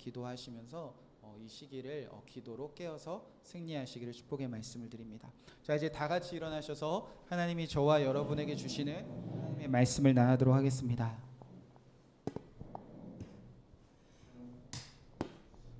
기도하시면서 이 시기를 기도로 깨어서 승리하시기를 축복의 말씀을 드립니다. 자, 이제 다 같이 일어나셔서 하나님이 저와 여러분에게 주시는 하나님의 말씀을 나누도록 하겠습니다.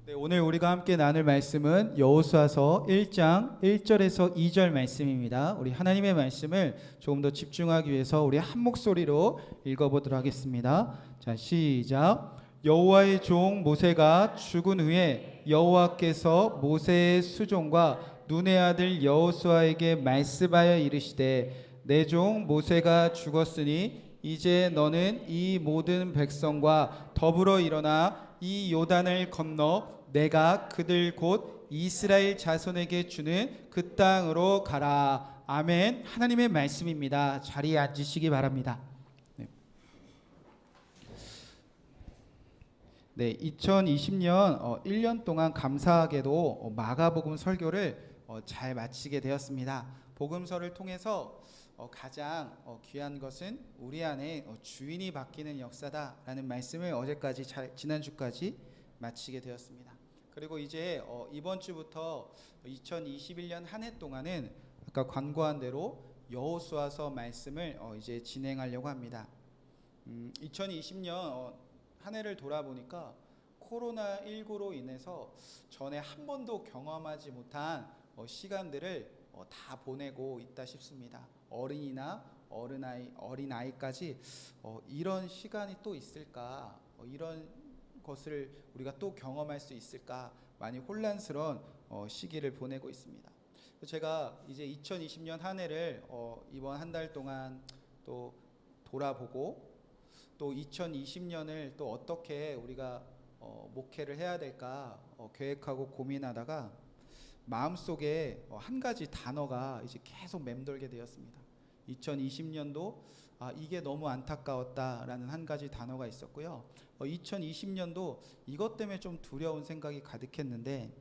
네, 오늘 우리가 함께 나눌 말씀은 여호수아서 1장 1절에서 2절 말씀입니다. 우리 하나님의 말씀을 조금 더 집중하기 위해서 우리 한 목소리로 읽어보도록 하겠습니다. 자, 시작. 여호와의 종 모세가 죽은 후에 여호와께서 모세의 수종과 눈의 아들 여호수아에게 말씀하여 이르시되 내 종 모세가 죽었으니 이제 너는 이 모든 백성과 더불어 일어나 이 요단을 건너 내가 그들 곧 이스라엘 자손에게 주는 그 땅으로 가라. 아멘. 하나님의 말씀입니다. 자리에 앉으시기 바랍니다. 네, 2020년 1년 동안 감사하게도 마가복음 설교를 잘 마치게 되었습니다. 복음서를 통해서 가장 귀한 것은 우리 안에 주인이 바뀌는 역사다라는 말씀을 어제까지 지난주까지 마치게 되었습니다. 그리고 이제 이번 주부터 2021년 한 해 동안은 아까 관고한 대로 여호수아서 말씀을 이제 진행하려고 합니다. 2020년 한 해를 돌아보니까 코로나19로 인해서 전에 한 번도 경험하지 못한 시간들을 다 보내고 있다 싶습니다. 어린이나 어린아이까지 이런 시간이 또 있을까? 이런 것을 우리가 또 경험할 수 있을까? 많이 혼란스러운 시기를 보내고 있습니다. 제가 이제 2020년 한 해를 이번 한 달 동안 또 돌아보고 또 2020년을 또 어떻게 우리가 목회를 해야 될까 계획하고 고민하다가 마음속에 한 가지 단어가 이제 계속 맴돌게 되었습니다. 2020년도 이게 너무 안타까웠다라는 한 가지 단어가 있었고요. 2020년도 이것 때문에 좀 두려운 생각이 가득했는데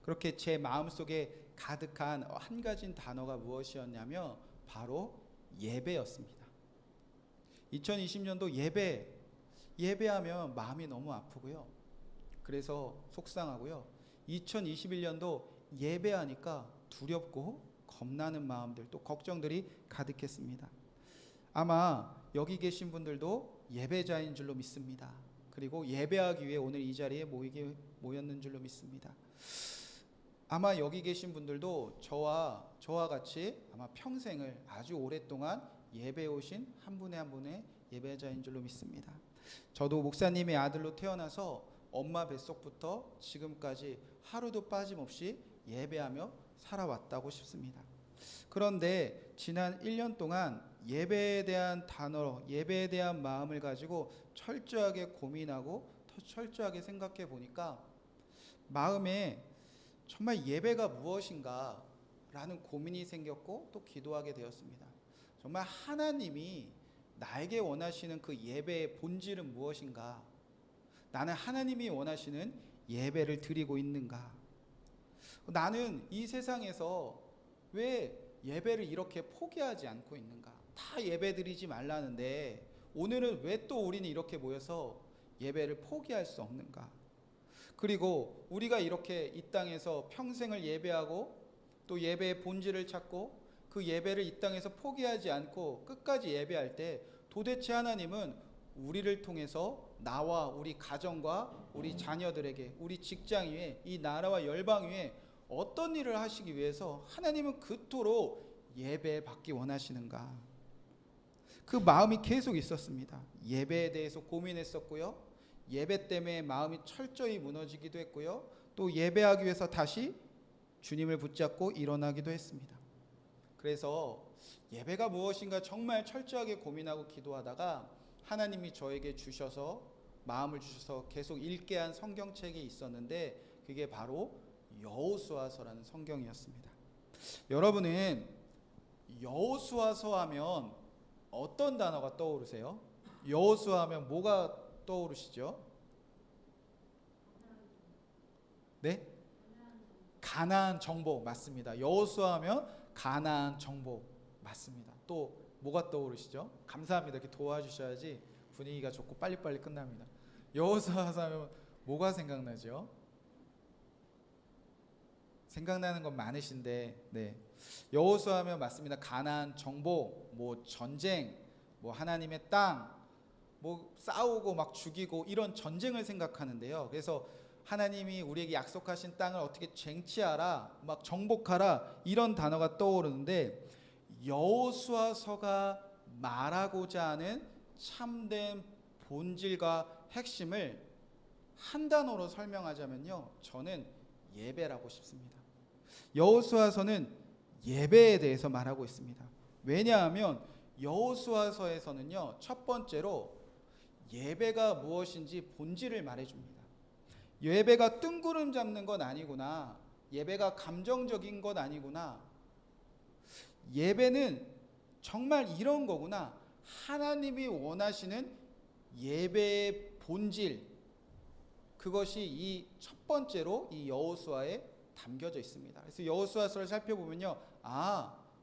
그렇게 제 마음속에 가득한 한 가지 단어가 무엇이었냐면 바로 예배였습니다. 2020년도 예배하면 마음이 너무 아프고요. 그래서 속상하고요. 2021년도 예배하니까 두렵고 겁나는 마음들 또 걱정들이 가득했습니다. 아마 여기 계신 분들도 예배자인 줄로 믿습니다. 그리고 예배하기 위해 오늘 이 자리에 모였는 줄로 믿습니다. 아마 여기 계신 분들도 저와 같이 아마 평생을 아주 오랫동안 예배해 오신 한 분의 예배자인 줄로 믿습니다. 저도 목사님의 아들로 태어나서 엄마 뱃속부터 지금까지 하루도 빠짐없이 예배하며 살아왔다고 싶습니다. 그런데 지난 1년 동안 예배에 대한 단어, 예배에 대한 마음을 가지고 철저하게 고민하고 철저하게 생각해 보니까 마음에 정말 예배가 무엇인가 라는 고민이 생겼고 또 기도하게 되었습니다. 정말 하나님이 나에게 원하시는 그 예배의 본질은 무엇인가? 나는 하나님이 원하시는 예배를 드리고 있는가? 나는 이 세상에서 왜 예배를 이렇게 포기하지 않고 있는가? 다 예배 드리지 말라는데 오늘은 왜 또 우리는 이렇게 모여서 예배를 포기할 수 없는가? 그리고 우리가 이렇게 이 땅에서 평생을 예배하고 또 예배의 본질을 찾고 그 예배를 이 땅에서 포기하지 않고 끝까지 예배할 때 도대체 하나님은 우리를 통해서 나와 우리 가정과 우리 자녀들에게 우리 직장 위에 이 나라와 열방 위에 어떤 일을 하시기 위해서 하나님은 그토록 예배 받기 원하시는가? 그 마음이 계속 있었습니다. 예배에 대해서 고민했었고요. 예배 때문에 마음이 철저히 무너지기도 했고요. 또 예배하기 위해서 다시 주님을 붙잡고 일어나기도 했습니다. 그래서 예배가 무엇인가 정말 철저하게 고민하고 기도하다가 하나님이 저에게 주셔서 마음을 주셔서 계속 읽게 한 성경책이 있었는데 그게 바로 여호수아서라는 성경이었습니다. 여러분은 여호수아서 하면 어떤 단어가 떠오르세요? 여호수아 하면 뭐가 떠오르시죠? 네? 가나안 정복 맞습니다. 여호수아 하면 가나안 정복 맞습니다. 또 뭐가 떠오르시죠? 감사합니다. 이렇게 도와주셔야지 분위기가 좋고 빨리빨리 끝납니다. 여호수아 하면 뭐가 생각나죠? 생각나는 건 많으신데, 네. 여호수아 하면 맞습니다. 가나안 정복, 뭐 전쟁, 뭐 하나님의 땅, 뭐 싸우고 막 죽이고 이런 전쟁을 생각하는데요. 그래서 하나님이 우리에게 약속하신 땅을 어떻게 쟁취하라, 막 정복하라 이런 단어가 떠오르는데, 여호수아서가 말하고자 하는 참된 본질과 핵심을 한 단어로 설명하자면요, 저는 예배라고 싶습니다. 여호수아서는 예배에 대해서 말하고 있습니다. 왜냐하면 여호수아서에서는요, 첫 번째로 예배가 무엇인지 본질을 말해줍니다. 예배가 뜬구름 잡는 건 아니구나, 예배가 감정적인 것 아니구나, 예배는 정말 이런 거구나, 하나님이 원하시는 예배의 본질, 그것이 이 첫 번째로 이 여호수아에 담겨져 있습니다. 그래서 여호수아서를 살펴보면요,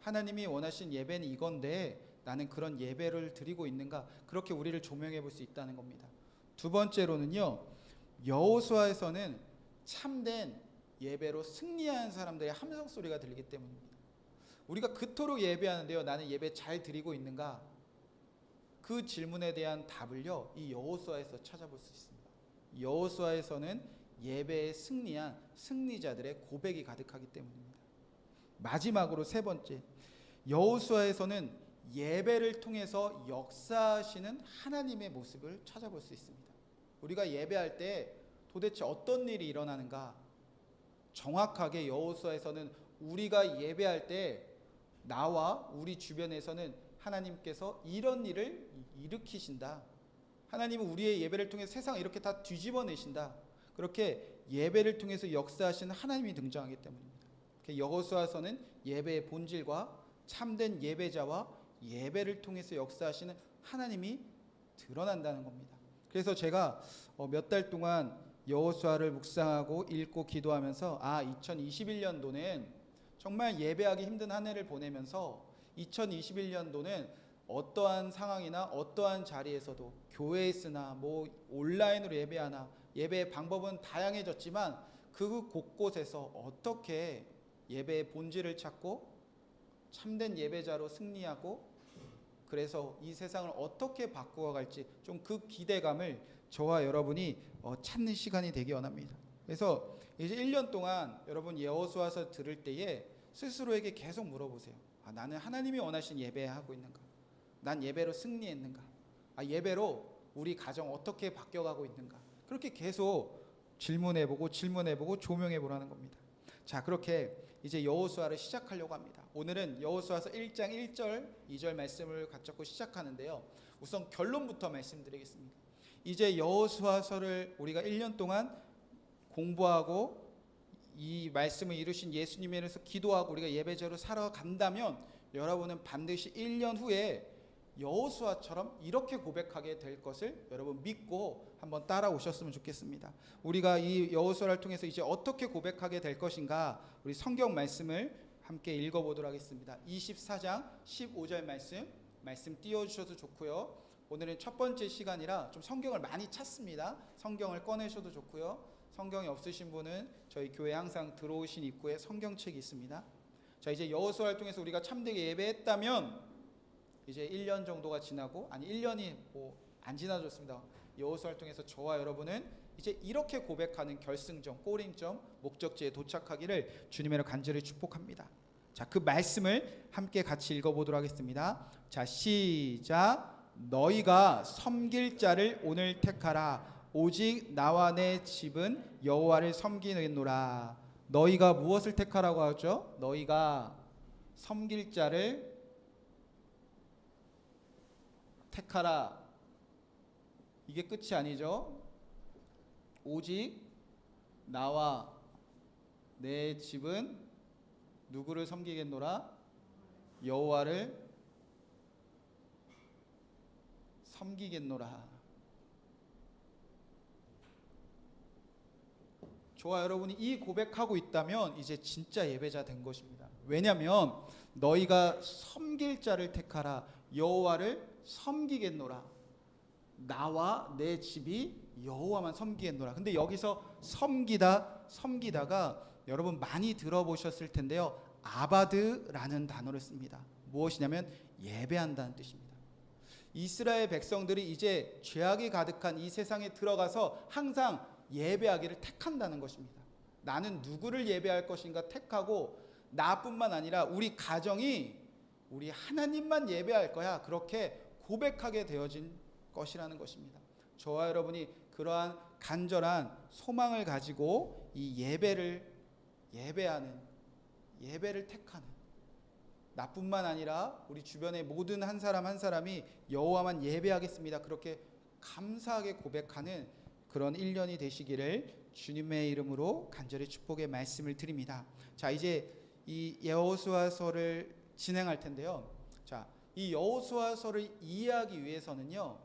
하나님이 원하신 예배는 이건데 나는 그런 예배를 드리고 있는가, 그렇게 우리를 조명해 볼 수 있다는 겁니다. 두 번째로는요, 여호수아에서는 참된 예배로 승리한 사람들의 함성 소리가 들리기 때문입니다. 우리가 그토록 예배하는데요, 나는 예배 잘 드리고 있는가? 그 질문에 대한 답을요, 이 여호수아에서 찾아볼 수 있습니다. 여호수아에서는 예배에 승리한 승리자들의 고백이 가득하기 때문입니다. 마지막으로 세 번째, 여호수아에서는 예배를 통해서 역사하시는 하나님의 모습을 찾아볼 수 있습니다. 우리가 예배할 때 도대체 어떤 일이 일어나는가? 정확하게 여호수아에서는 우리가 예배할 때 나와 우리 주변에서는 하나님께서 이런 일을 일으키신다, 하나님은 우리의 예배를 통해 세상을 이렇게 다 뒤집어 내신다, 그렇게 예배를 통해서 역사하시는 하나님이 등장하기 때문입니다. 여호수아서는 예배의 본질과 참된 예배자와 예배를 통해서 역사하시는 하나님이 드러난다는 겁니다. 그래서 제가 몇 달 동안 여호수아를 묵상하고 읽고 기도하면서 2021년도는 정말 예배하기 힘든 한 해를 보내면서 2021년도는 어떠한 상황이나 어떠한 자리에서도 교회에 있으나 뭐 온라인으로 예배하나 예배의 방법은 다양해졌지만 그 곳곳에서 어떻게 예배의 본질을 찾고 참된 예배자로 승리하고 그래서 이 세상을 어떻게 바꾸어 갈지 좀 그 기대감을 저와 여러분이 찾는 시간이 되기 원합니다. 그래서 이제 1년 동안 여러분 여호수아서 들을 때에 스스로에게 계속 물어보세요. 나는 하나님이 원하신 예배하고 있는가? 난 예배로 승리했는가? 예배로 우리 가정 어떻게 바뀌어가고 있는가? 그렇게 계속 질문해보고 조명해보라는 겁니다. 자, 그렇게 이제 여호수아를 시작하려고 합니다. 오늘은 여호수아서 1장 1절 2절 말씀을 갖잡고 시작하는데요, 우선 결론부터 말씀드리겠습니다. 이제 여호수아서를 우리가 1년 동안 공부하고 이 말씀을 이루신 예수님에 대해서 기도하고 우리가 예배자로 살아간다면 여러분은 반드시 1년 후에 여호수아처럼 이렇게 고백하게 될 것을 여러분 믿고 한번 따라오셨으면 좋겠습니다. 우리가 이 여호수아를 통해서 이제 어떻게 고백하게 될 것인가, 우리 성경 말씀을 함께 읽어보도록 하겠습니다. 24장 15절 말씀 띄워주셔도 좋고요. 오늘은 첫 번째 시간이라 좀 성경을 많이 찾습니다. 성경을 꺼내셔도 좋고요. 성경이 없으신 분은 저희 교회 항상 들어오신 입구에 성경책이 있습니다. 자, 이제 여호수아를 통해서 우리가 참되게 예배했다면 이제 1년 정도가 지나고 1년이 안 지나졌습니다. 여호수아를 통해서 저와 여러분은 이제 이렇게 고백하는 결승점, 꼬링점, 목적지에 도착하기를 주님으로 간절히 축복합니다. 자, 그 말씀을 함께 같이 읽어보도록 하겠습니다. 자, 시작. 너희가 섬길 자를 오늘 택하라. 오직 나와 내 집은 여호와를 섬기겠노라. 너희가 무엇을 택하라고 하죠? 너희가 섬길 자를 택하라. 이게 끝이 아니죠. 오직 나와 내 집은 누구를 섬기겠노라? 여호와를 섬기겠노라. 저와 여러분이 이 고백하고 있다면 이제 진짜 예배자 된 것입니다. 왜냐하면 너희가 섬길 자를 택하라. 여호와를 섬기겠노라. 나와 내 집이 여호와만 섬기겠노라. 근데 여기서 섬기다가 여러분 많이 들어보셨을 텐데요. 아바드라는 단어를 씁니다. 무엇이냐면 예배한다는 뜻입니다. 이스라엘 백성들이 이제 죄악이 가득한 이 세상에 들어가서 항상 예배하기를 택한다는 것입니다. 나는 누구를 예배할 것인가 택하고, 나뿐만 아니라 우리 가정이 우리 하나님만 예배할 거야, 그렇게 고백하게 되어진 것이라는 것입니다. 저와 여러분이 그러한 간절한 소망을 가지고 이 예배를 택하는, 나뿐만 아니라 우리 주변의 모든 한 사람 한 사람이 여호와만 예배하겠습니다, 그렇게 감사하게 고백하는 그런 1년이 되시기를 주님의 이름으로 간절히 축복의 말씀을 드립니다. 자, 이제 이 여호수아서를 진행할 텐데요. 자, 이 여호수아서를 이해하기 위해서는요,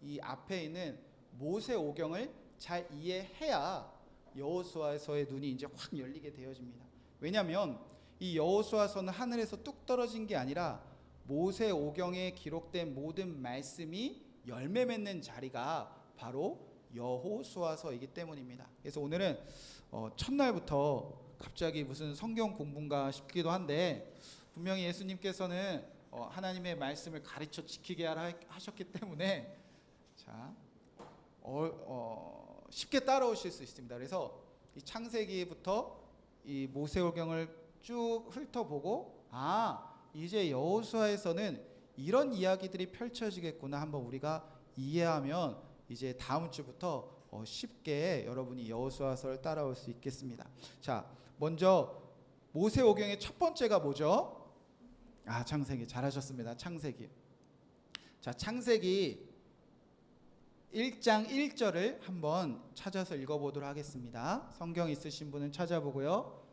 이 앞에 있는 모세오경을 잘 이해해야 여호수아서의 눈이 이제 확 열리게 되어집니다. 왜냐하면 이 여호수아서는 하늘에서 뚝 떨어진 게 아니라 모세오경에 기록된 모든 말씀이 열매 맺는 자리가 바로 여호수아서이기 때문입니다. 그래서 오늘은 첫날부터 갑자기 무슨 성경 공부인가 싶기도 한데, 분명히 예수님께서는 하나님의 말씀을 가르쳐 지키게 하셨기 때문에 자, 쉽게 따라오실 수 있습니다. 그래서 이 창세기부터 이 모세오경을 쭉 훑어보고, 이제 여호수아에서는 이런 이야기들이 펼쳐지겠구나 한번 우리가 이해하면 이제 다음 주부터 쉽게 여러분이 여호수아서를 따라올 수 있겠습니다. 자, 먼저 모세오경의 첫 번째가 뭐죠? 창세기, 잘하셨습니다. 창세기. 자, 창세기 1장 1절을 한번 찾아서 읽어보도록 하겠습니다. 성경 있으신 분은 찾아보고요.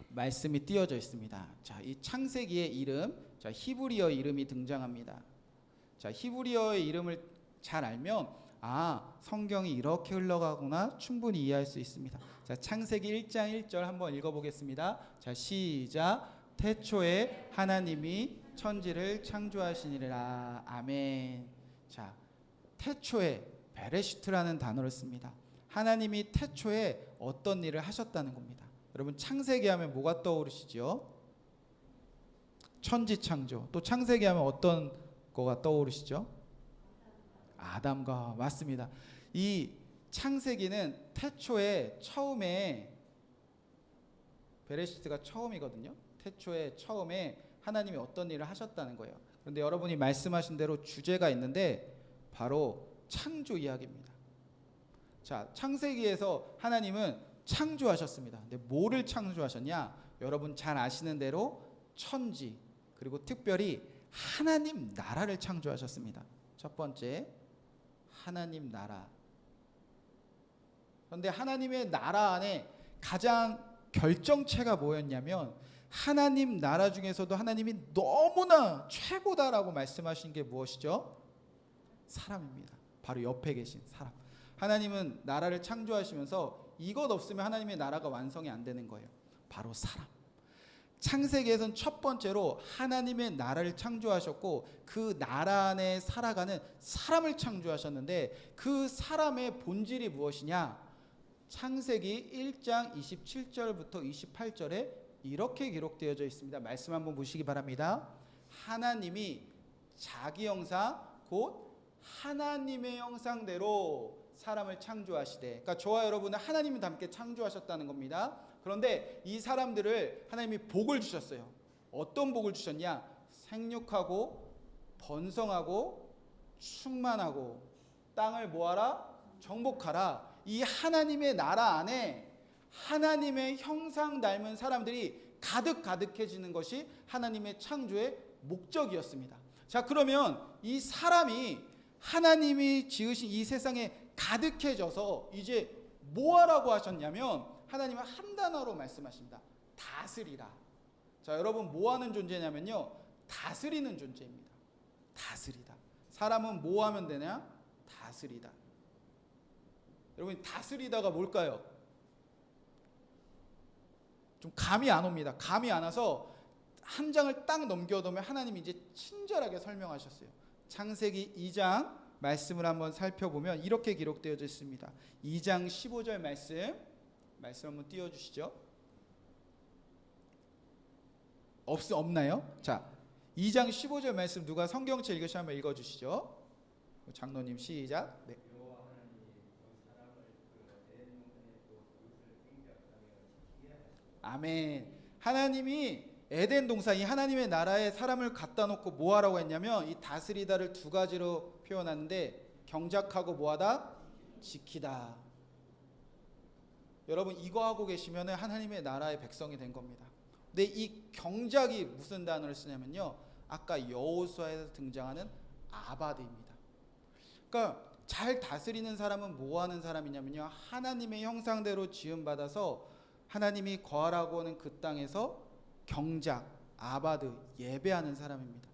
말씀이 띄어져 있습니다. 자, 이 창세기의 이름, 자, 히브리어 이름이 등장합니다. 자, 히브리어의 이름을 잘 알면 성경이 이렇게 흘러가구나 충분히 이해할 수 있습니다. 자, 창세기 1장 1절 한번 읽어보겠습니다. 자, 시작. 태초에 하나님이 천지를 창조하시니라. 아멘. 자, 태초에 베레시트라는 단어를 씁니다. 하나님이 태초에 어떤 일을 하셨다는 겁니다. 여러분, 창세기 하면 뭐가 떠오르시죠? 천지 창조. 또 창세기 하면 어떤 거가 떠오르시죠? 아담과, 맞습니다. 이 창세기는 태초에 처음에, 베레시트가 처음이거든요. 태초에 처음에 하나님이 어떤 일을 하셨다는 거예요. 그런데 여러분이 말씀하신 대로 주제가 있는데 바로 창조 이야기입니다. 자, 창세기에서 하나님은 창조하셨습니다. 근데 뭐를 창조하셨냐? 여러분 잘 아시는 대로 천지, 그리고 특별히 하나님 나라를 창조하셨습니다. 첫 번째, 하나님 나라. 그런데 하나님의 나라 안에 가장 결정체가 뭐였냐면, 하나님 나라 중에서도 하나님이 너무나 최고다라고 말씀하신 게 무엇이죠? 사람입니다. 바로 옆에 계신 사람. 하나님은 나라를 창조하시면서 이것 없으면 하나님의 나라가 완성이 안 되는 거예요. 바로 사람. 창세기에서는 첫 번째로 하나님의 나라를 창조하셨고, 그 나라 안에 살아가는 사람을 창조하셨는데, 그 사람의 본질이 무엇이냐? 창세기 1장 27절부터 28절에 이렇게 기록되어져 있습니다. 말씀 한번 보시기 바랍니다. 하나님이 자기 형상 곧 하나님의 형상대로 사람을 창조하시되, 그러니까 저와 여러분은 하나님과 함께 창조하셨다는 겁니다. 그런데 이 사람들을 하나님이 복을 주셨어요. 어떤 복을 주셨냐? 생육하고 번성하고 충만하고 땅을 모아라 정복하라. 이 하나님의 나라 안에 하나님의 형상 닮은 사람들이 가득해지는 것이 하나님의 창조의 목적이었습니다. 자, 그러면 이 사람이 하나님이 지으신 이 세상에 가득해져서 이제 뭐 하라고 하셨냐면, 하나님은 한 단어로 말씀하십니다. 다스리라. 자, 여러분 뭐 하는 존재냐면요, 다스리는 존재입니다. 다스리다. 사람은 뭐 하면 되냐? 다스리다. 여러분, 다스리다가 뭘까요? 좀 감이 안 옵니다. 감이 안 와서 한 장을 딱 넘겨놓으면 하나님이 이제 친절하게 설명하셨어요. 창세기 2장 말씀을 한번 살펴보면 이렇게 기록되어 있습니다. 2장 15절 말씀 한번 띄워주시죠. 없나요? 자, 2장 15절 말씀 누가 성경책 읽으시면 한번 읽어주시죠. 장로님 시작. 네. 아멘. 하나님이 에덴 동산, 이 하나님의 나라에 사람을 갖다 놓고 뭐 하라고 했냐면 이 다스리다를 두 가지로 표현하는데 경작하고 뭐하다? 지키다. 여러분 이거 하고 계시면 하나님의 나라의 백성이 된 겁니다. 근데 이 경작이 무슨 단어를 쓰냐면요, 아까 여호수아에서 등장하는 아바드입니다. 그러니까 잘 다스리는 사람은 뭐 하는 사람이냐면요, 하나님의 형상대로 지음받아서 하나님이 거하라고 하는 그 땅에서 경작, 아바드, 예배하는 사람입니다.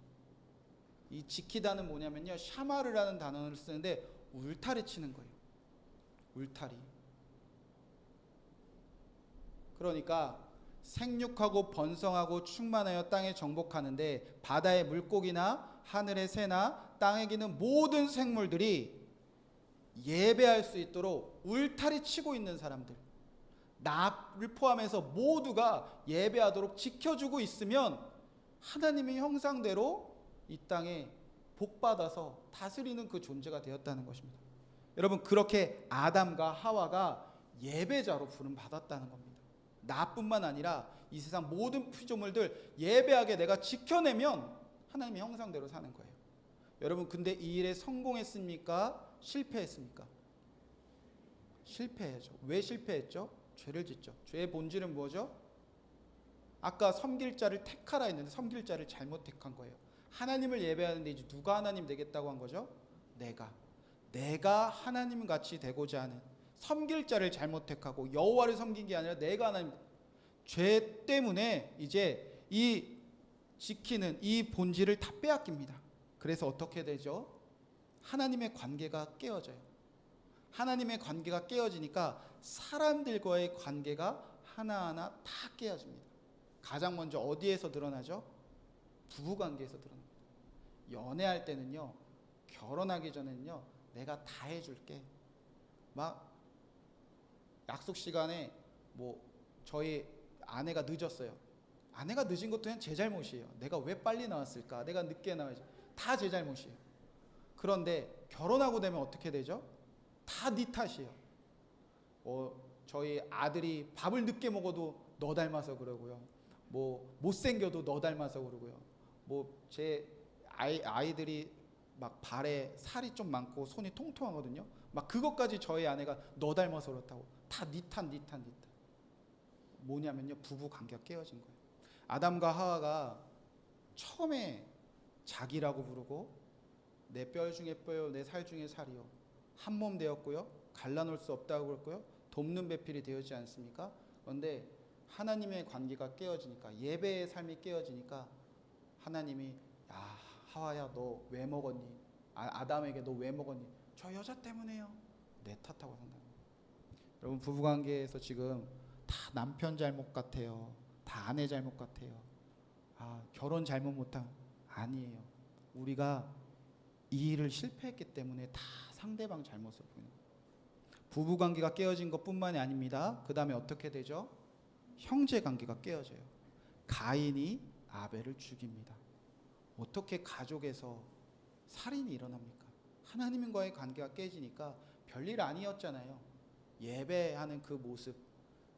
이 지키다는 뭐냐면요, 샤마르라는 단어를 쓰는데 울타리 치는 거예요. 울타리. 그러니까 생육하고 번성하고 충만하여 땅에 정복하는데 바다의 물고기나 하늘의 새나 땅에 기는 모든 생물들이 예배할 수 있도록 울타리 치고 있는 사람들, 나를 포함해서 모두가 예배하도록 지켜주고 있으면 하나님의 형상대로 이 땅에 복받아서 다스리는 그 존재가 되었다는 것입니다. 여러분 그렇게 아담과 하와가 예배자로 부름받았다는 겁니다. 나뿐만 아니라 이 세상 모든 피조물들 예배하게 내가 지켜내면 하나님의 형상대로 사는 거예요. 여러분 근데 이 일에 성공했습니까? 실패했습니까? 실패했죠. 왜 실패했죠? 죄를 짓죠. 죄의 본질은 뭐죠? 아까 섬길 자를 택하라 했는데 섬길 자를 잘못 택한 거예요. 하나님을 예배하는데 이제 누가 하나님 되겠다고 한 거죠? 내가 하나님 같이 되고자 하는, 섬길 자를 잘못 택하고 여호와를 섬긴 게 아니라 내가 하나님, 죄 때문에 이제 이 지키는 이 본질을 다 빼앗깁니다. 그래서 어떻게 되죠? 하나님의 관계가 깨어져요. 하나님의 관계가 깨어지니까 사람들과의 관계가 하나하나 다 깨어집니다. 가장 먼저 어디에서 드러나죠? 부부관계에서 드러납니다. 연애할 때는요, 결혼하기 전에는요, 내가 다 해줄게. 막 약속 시간에 뭐 저희 아내가 늦었어요. 아내가 늦은 것도 그냥 제 잘못이에요. 내가 왜 빨리 나왔을까? 내가 늦게 나와야지. 다 제 잘못이에요. 그런데 결혼하고 되면 어떻게 되죠? 다 네 탓이에요. 저희 아들이 밥을 늦게 먹어도 너 닮아서 그러고요. 뭐 못생겨도 너 닮아서 그러고요. 뭐 제 아이들이 막 발에 살이 좀 많고 손이 통통하거든요. 막 그것까지 저희 아내가 너 닮아서 그렇다고. 다 네 탓. 뭐냐면요, 부부 관계가 깨어진 거예요. 아담과 하와가 처음에 자기라고 부르고 내 뼈 중에 뼈요 내 살 중에 살이요 한 몸 되었고요, 갈라놓을 수 없다고 그랬고요, 돕는 배필이 되었지 않습니까? 그런데 하나님의 관계가 깨어지니까, 예배의 삶이 깨어지니까 하나님이 야 하와야 너 왜 먹었니? 아담에게 너 왜 먹었니? 저 여자 때문에요. 내 탓하고 산다. 여러분 부부관계에서 지금 다 남편 잘못 같아요. 다 아내 잘못 같아요. 결혼 잘못 못한, 아니에요. 우리가 이 일을 실패했기 때문에 다 상대방 잘못을 보이는 거예요. 부부관계가 깨어진 것뿐만이 아닙니다. 그 다음에 어떻게 되죠? 형제관계가 깨어져요. 가인이 아벨을 죽입니다. 어떻게 가족에서 살인이 일어납니까? 하나님과의 관계가 깨지니까 별일 아니었잖아요. 예배하는 그 모습,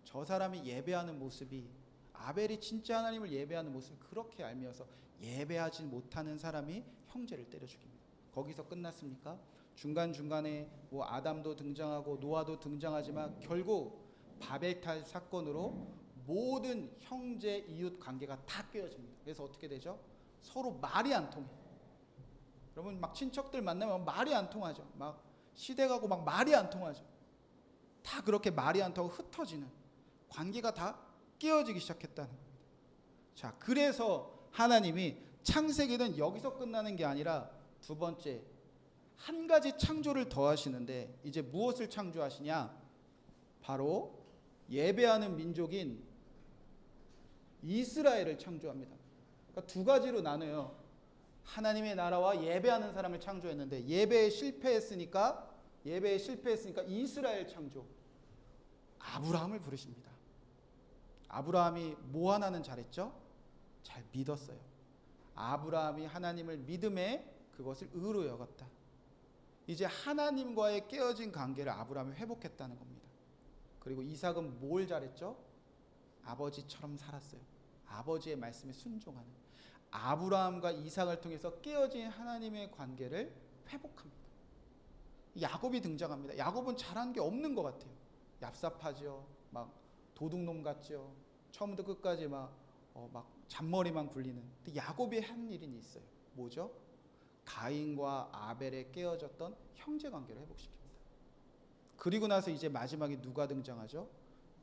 저 사람이 예배하는 모습이, 아벨이 진짜 하나님을 예배하는 모습을 그렇게 알면서 예배하지 못하는 사람이 형제를 때려 죽입니다. 거기서 끝났습니까? 중간중간에 뭐 아담도 등장하고 노아도 등장하지만 결국 바벨탑 사건으로 모든 형제 이웃 관계가 다 깨어집니다. 그래서 어떻게 되죠? 서로 말이 안 통해요. 여러분 막 친척들 만나면 말이 안 통하죠. 막 시댁하고 막 말이 안 통하죠. 다 그렇게 말이 안 통하고 흩어지는 관계가 다 깨어지기 시작했다는 겁니다. 자, 그래서 하나님이 창세기는 여기서 끝나는 게 아니라 두 번째 한 가지 창조를 더 하시는데, 이제 무엇을 창조하시냐? 바로 예배하는 민족인 이스라엘을 창조합니다. 그러니까 두 가지로 나눠요. 하나님의 나라와 예배하는 사람을 창조했는데 예배에 실패했으니까 이스라엘 창조 아브라함을 부르십니다. 아브라함이 뭐 하나는 잘했죠? 잘 믿었어요. 아브라함이 하나님을 믿음에 그것을 의로 여겼다. 이제 하나님과의 깨어진 관계를 아브라함이 회복했다는 겁니다. 그리고 이삭은 뭘 잘했죠? 아버지처럼 살았어요. 아버지의 말씀에 순종하는. 아브라함과 이삭을 통해서 깨어진 하나님의 관계를 회복합니다. 야곱이 등장합니다. 야곱은 잘한 게 없는 것 같아요. 얍삽하죠. 막 도둑놈 같죠. 처음부터 끝까지 막 잔머리만 굴리는. 근데 야곱이 한 일이 있어요. 뭐죠? 가인과 아벨에 깨어졌던 형제 관계를 회복시킵니다. 그리고 나서 이제 마지막에 누가 등장하죠?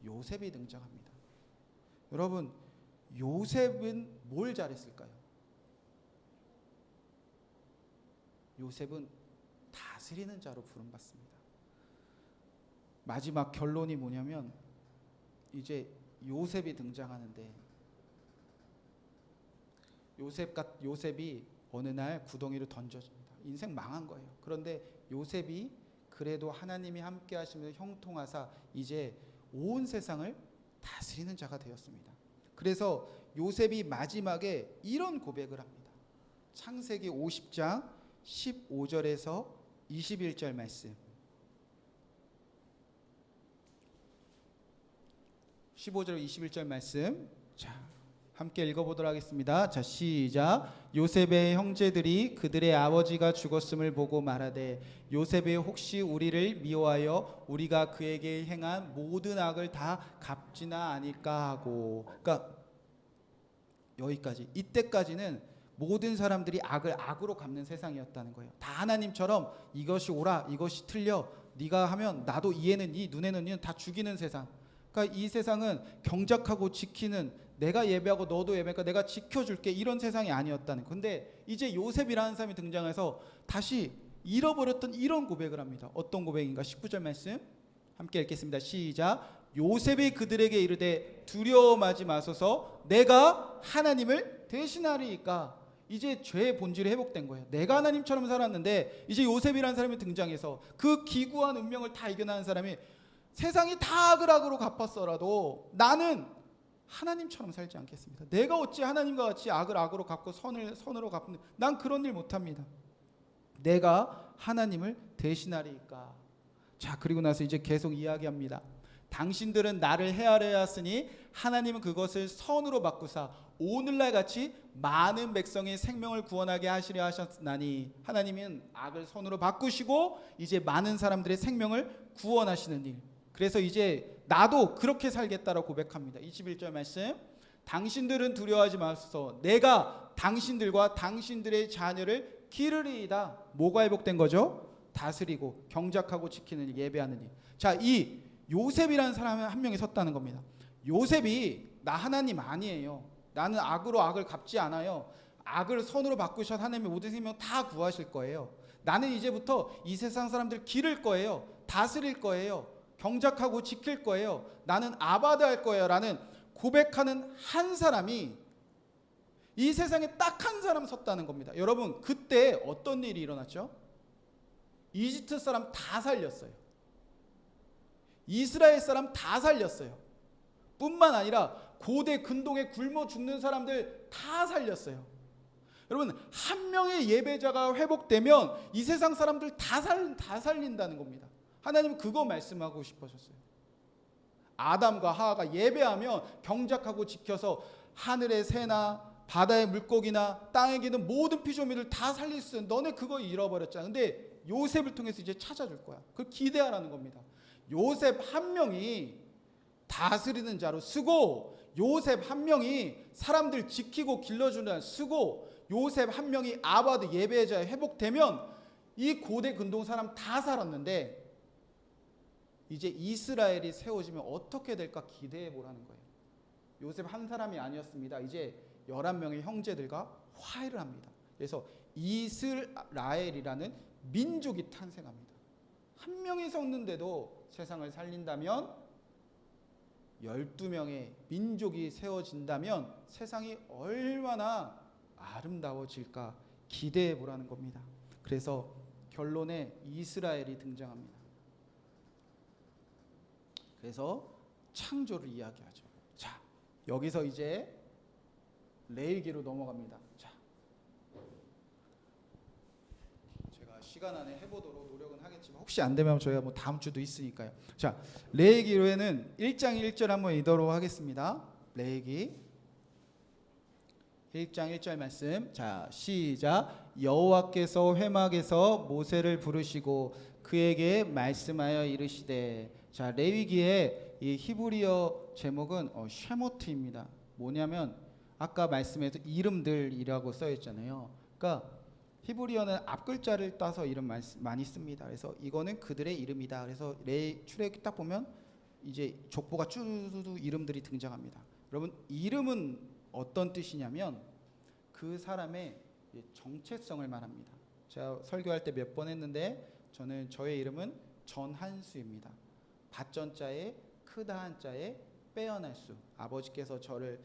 요셉이 등장합니다. 여러분, 요셉은 뭘 잘했을까요? 요셉은 다스리는 자로 부름받습니다. 마지막 결론이 뭐냐면 이제 요셉이 등장하는데 요셉이 어느 날 구덩이로 던져집니다. 인생 망한 거예요. 그런데 요셉이 그래도 하나님이 함께 하시면서 형통하사 이제 온 세상을 다스리는 자가 되었습니다. 그래서 요셉이 마지막에 이런 고백을 합니다. 창세기 50장 15절에서 21절 말씀. 15절 21절 말씀. 자, 함께 읽어보도록 하겠습니다. 자, 시작. 요셉의 형제들이 그들의 아버지가 죽었음을 보고 말하되 요셉이 혹시 우리를 미워하여 우리가 그에게 행한 모든 악을 다 갚지나 아닐까 하고. 그러니까 여기까지. 이때까지는 모든 사람들이 악을 악으로 갚는 세상이었다는 거예요. 다 하나님처럼 이것이 옳아, 이것이 틀려, 네가 하면 나도 이에는 이, 눈에는 이는 다 죽이는 세상. 그러니까 이 세상은 경작하고 지키는, 내가 예배하고 너도 예배하니까 내가 지켜줄게, 이런 세상이 아니었다는. 근데 이제 요셉이라는 사람이 등장해서 다시 잃어버렸던 이런 고백을 합니다. 어떤 고백인가? 19절 말씀 함께 읽겠습니다. 시작. 요셉이 그들에게 이르되 두려워하지 마소서, 내가 하나님을 대신하리이까. 이제 죄의 본질이 회복된 거예요. 내가 하나님처럼 살았는데 이제 요셉이라는 사람이 등장해서 그 기구한 운명을 다 이겨나는 사람이 세상이 다 악을 악으로 갚았어라도 나는 하나님처럼 살지 않겠습니다. 내가 어찌 하나님과 같이 악을 악으로 갚고 선을 선으로 갚는, 난 그런 일 못합니다. 내가 하나님을 대신하리이까. 자, 그리고 나서 이제 계속 이야기합니다. 당신들은 나를 헤아려 하였으니 하나님은 그것을 선으로 바꾸사 오늘날 같이 많은 백성의 생명을 구원하게 하시려 하셨나니. 하나님은 악을 선으로 바꾸시고 이제 많은 사람들의 생명을 구원하시는 일. 그래서 이제 나도 그렇게 살겠다라고 고백합니다. 21절 말씀. 당신들은 두려워하지 마소서, 내가 당신들과 당신들의 자녀를 기르리이다. 뭐가 회복된 거죠? 다스리고 경작하고 지키는 일, 예배하는 일. 자, 이 요셉이라는 사람 한 명이 섰다는 겁니다. 요셉이 나 하나님 아니에요. 나는 악으로 악을 갚지 않아요. 악을 선으로 바꾸셔서 하나님의 모든 생명 다 구하실 거예요. 나는 이제부터 이 세상 사람들 기를 거예요. 다스릴 거예요. 경작하고 지킬 거예요. 나는 아바드 할 거예요. 라는 고백하는 한 사람이 이 세상에 딱 한 사람 섰다는 겁니다. 여러분, 그때 어떤 일이 일어났죠? 이집트 사람 다 살렸어요. 이스라엘 사람 다 살렸어요. 뿐만 아니라 고대 근동에 굶어 죽는 사람들 다 살렸어요. 여러분, 한 명의 예배자가 회복되면 이 세상 사람들 다 살린다는 겁니다. 하나님은 그거 말씀하고 싶으셨어요. 아담과 하와가 예배하며 경작하고 지켜서 하늘의 새나 바다의 물고기나 땅에 기는 모든 피조물을 다 살릴 수 있는, 너네 그거 잃어버렸잖아. 근데 요셉을 통해서 이제 찾아줄 거야. 그걸 기대하라는 겁니다. 요셉 한 명이 다스리는 자로 쓰고, 요셉 한 명이 사람들 지키고 길러주는 자로 쓰고, 요셉 한 명이 아바드 예배자에 회복되면 이 고대 근동 사람 다 살았는데 이제 이스라엘이 세워지면 어떻게 될까 기대해 보라는 거예요. 요셉 한 사람이 아니었습니다. 이제 11명의 형제들과 화해를 합니다. 그래서 이스라엘이라는 민족이 탄생합니다. 한 명이 섰는데도 세상을 살린다면, 12명의 민족이 세워진다면 세상이 얼마나 아름다워질까 기대해 보라는 겁니다. 그래서 결론에 이스라엘이 등장합니다. 그래서 창조를 이야기하죠. 자, 여기서 이제 레위기로 넘어갑니다. 자, 제가 시간 안에 해보도록 노력은 하겠지만 혹시 안 되면 저희가 뭐 다음 주도 있으니까요. 자, 레위기로에는 1장 1절 한번 읽도록 하겠습니다. 레위기 1장 1절 말씀. 자, 시작. 여호와께서 회막에서 모세를 부르시고 그에게 말씀하여 이르시되. 자, 레위기의 이 히브리어 제목은 쉐모트입니다. 뭐냐면 아까 말씀에서 이름들이라고 써 있잖아요. 그러니까 히브리어는 앞글자를 따서 이름 많이 씁니다. 그래서 이거는 그들의 이름이다. 그래서 출애굽기 딱 보면 이제 족보가 쭉 이름들이 등장합니다. 여러분, 이름은 어떤 뜻이냐면 그 사람의 정체성을 말합니다. 제가 설교할 때 몇 번 했는데 저의 이름은 전한수입니다. 밭전자에 크다 한자에 빼어날 수. 아버지께서 저를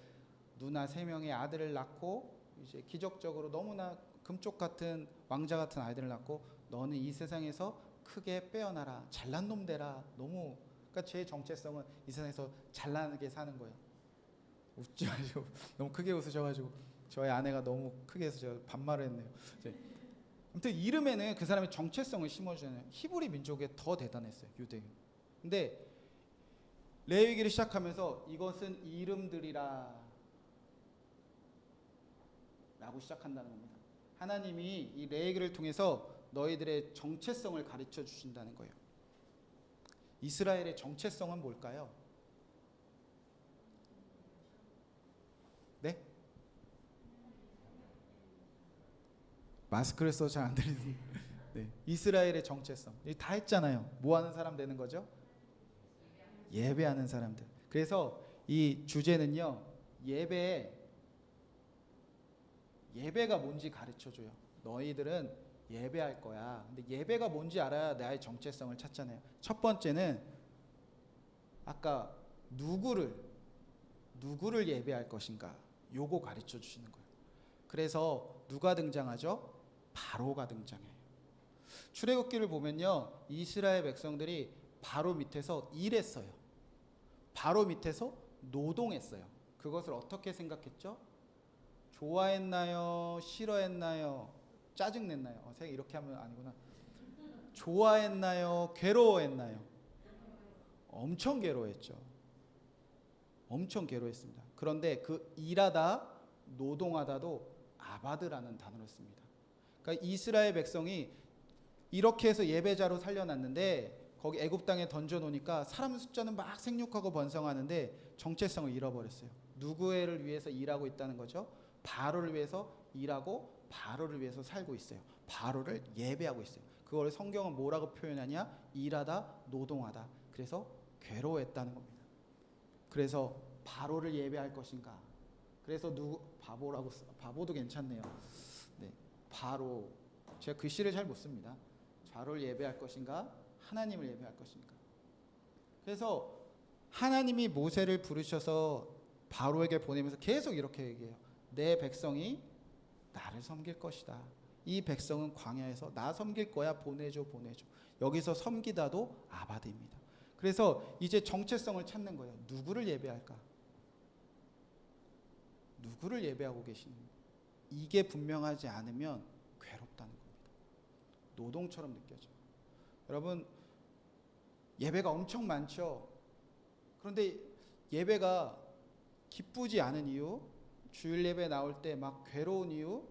누나 3명의 아들을 낳고 이제 기적적으로 너무나 금쪽 같은 왕자 같은 아이들을 낳고 너는 이 세상에서 크게 빼어나라. 잘난 놈 되라. 너무 그러니까 제 정체성은 이 세상에서 잘나게 사는 거예요. 웃지 마시고 너무 크게 웃으셔가지고 저희 아내가 너무 크게 해서 제가 반말을 했네요. 아무튼 이름에는 그 사람의 정체성을 심어주는 히브리 민족에 더 대단했어요. 유대. 근데 레위기를 시작하면서 이것은 이름들이라 라고 시작한다는 겁니다. 하나님이 이 레위기를 통해서 너희들의 정체성을 가르쳐 주신다는 거예요. 이스라엘의 정체성은 뭘까요? 네? 마스크를 써서 잘 안 들리는. 네. 이스라엘의 정체성. 다 했잖아요. 뭐 하는 사람 되는 거죠? 예배하는 사람들. 그래서 이 주제는요. 예배가 뭔지 가르쳐 줘요. 너희들은 예배할 거야. 근데 예배가 뭔지 알아야 나의 정체성을 찾잖아요. 첫 번째는 아까 누구를 예배할 것인가? 요거 가르쳐 주시는 거예요. 그래서 누가 등장하죠? 바로가 등장해요. 출애굽기를 보면요. 이스라엘 백성들이 바로 밑에서 일했어요. 바로 밑에서 노동했어요. 그것을 어떻게 생각했죠? 좋아했나요? 싫어했나요? 짜증냈나요? 이렇게 하면 아니구나. 좋아했나요? 괴로워했나요? 엄청 괴로워했죠. 엄청 괴로워했습니다. 그런데 그 일하다, 노동하다도 아바드라는 단어를 씁니다. 그러니까 이스라엘 백성이 이렇게 해서 예배자로 살려놨는데 거기 애굽 땅에 던져놓으니까 사람 숫자는 막 생육하고 번성하는데 정체성을 잃어버렸어요. 누구를 위해서 일하고 있다는 거죠? 바로를 위해서 일하고 바로를 위해서 살고 있어요. 바로를 예배하고 있어요. 그걸 성경은 뭐라고 표현하냐? 일하다, 노동하다. 그래서 괴로워했다는 겁니다. 그래서 바로를 예배할 것인가? 그래서 바보도 괜찮네요. 네, 바로 제가 글씨를 잘 못 씁니다. 바로를 예배할 것인가? 하나님을 예배할 것인가? 그래서 하나님이 모세를 부르셔서 바로에게 보내면서 계속 이렇게 얘기해요. 내 백성이 나를 섬길 것이다. 이 백성은 광야에서 나 섬길 거야. 보내줘. 여기서 섬기다도 아바드입니다. 그래서 이제 정체성을 찾는 거예요. 누구를 예배할까? 누구를 예배하고 계시는가? 이게 분명하지 않으면 괴롭다는 겁니다. 노동처럼 느껴져요. 여러분, 예배가 엄청 많죠. 그런데 예배가 기쁘지 않은 이유, 주일 예배 나올 때 막 괴로운 이유,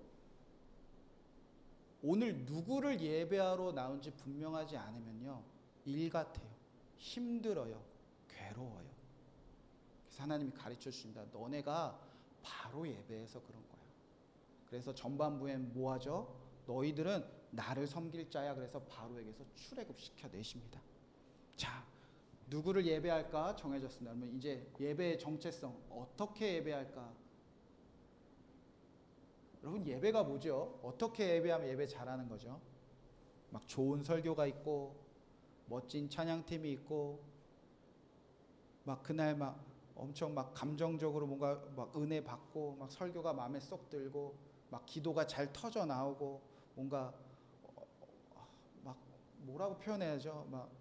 오늘 누구를 예배하러 나온지 분명하지 않으면요, 일 같아요. 힘들어요. 괴로워요. 그래서 하나님이 가르쳐 주신다. 너네가 바로 예배해서 그런 거야. 그래서 전반부엔 뭐 하죠? 너희들은 나를 섬길 자야. 그래서 바로에게서 출애굽시켜 내십니다. 자, 누구를 예배할까 정해졌습니다. 그러면 이제 예배의 정체성, 어떻게 예배할까? 여러분, 예배가 뭐죠? 어떻게 예배하면 예배 잘하는 거죠? 막 좋은 설교가 있고 멋진 찬양팀이 있고 막 그날 막 엄청 막 감정적으로 뭔가 막 은혜 받고 막 설교가 마음에 쏙 들고 막 기도가 잘 터져 나오고 뭔가 막 뭐라고 표현해야죠? 막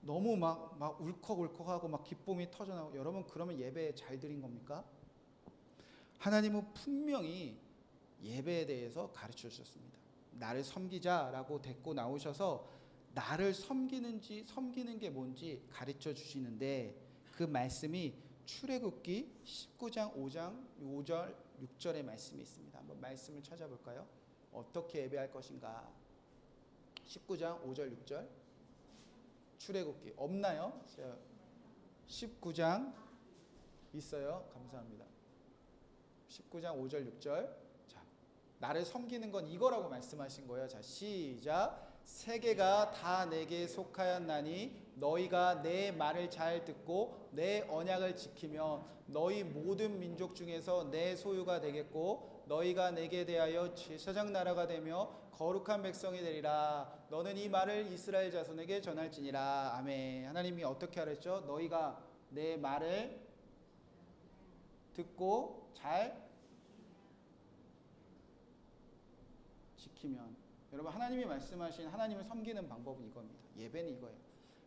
너무 막 울컥울컥하고 막 기쁨이 터져 나오고. 여러분 그러면 예배 잘 드린 겁니까? 하나님은 분명히 예배에 대해서 가르쳐 주셨습니다. 나를 섬기자라고 데리고 나오셔서 나를 섬기는 게 뭔지 가르쳐 주시는데, 그 말씀이 출애굽기 19장 5절 6절의 말씀이 있습니다. 한번 말씀을 찾아볼까요? 어떻게 예배할 것인가? 19장 5절 6절 출애굽기 없나요? 19장 있어요. 감사합니다. 19장 5절 6절. 자, 나를 섬기는 건 이거라고 말씀하신 거예요. 자, 시작. 세계가 다 내게 속하였나니 너희가 내 말을 잘 듣고 내 언약을 지키면 너희 모든 민족 중에서 내 소유가 되겠고 너희가 내게 대하여 제사장 나라가 되며 거룩한 백성이 되리라. 너는 이 말을 이스라엘 자손에게 전할지니라. 아멘. 하나님이 어떻게 하랬죠? 너희가 내 말을 듣고 잘 지키면. 여러분 하나님이 말씀하신 하나님을 섬기는 방법은 이겁니다. 예배는 이거예요.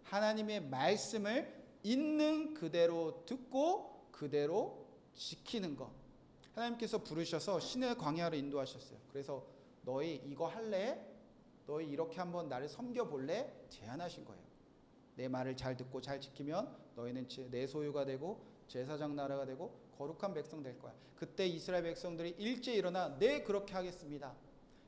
하나님의 말씀을 있는 그대로 듣고 그대로 지키는 것. 하나님께서 부르셔서 신의 광야로 인도하셨어요. 그래서 너희 이거 할래? 너희 이렇게 한번 나를 섬겨볼래? 제안하신 거예요. 내 말을 잘 듣고 잘 지키면 너희는 내 소유가 되고 제사장 나라가 되고 거룩한 백성 될 거야. 그때 이스라엘 백성들이 일제히 일어나 네 그렇게 하겠습니다.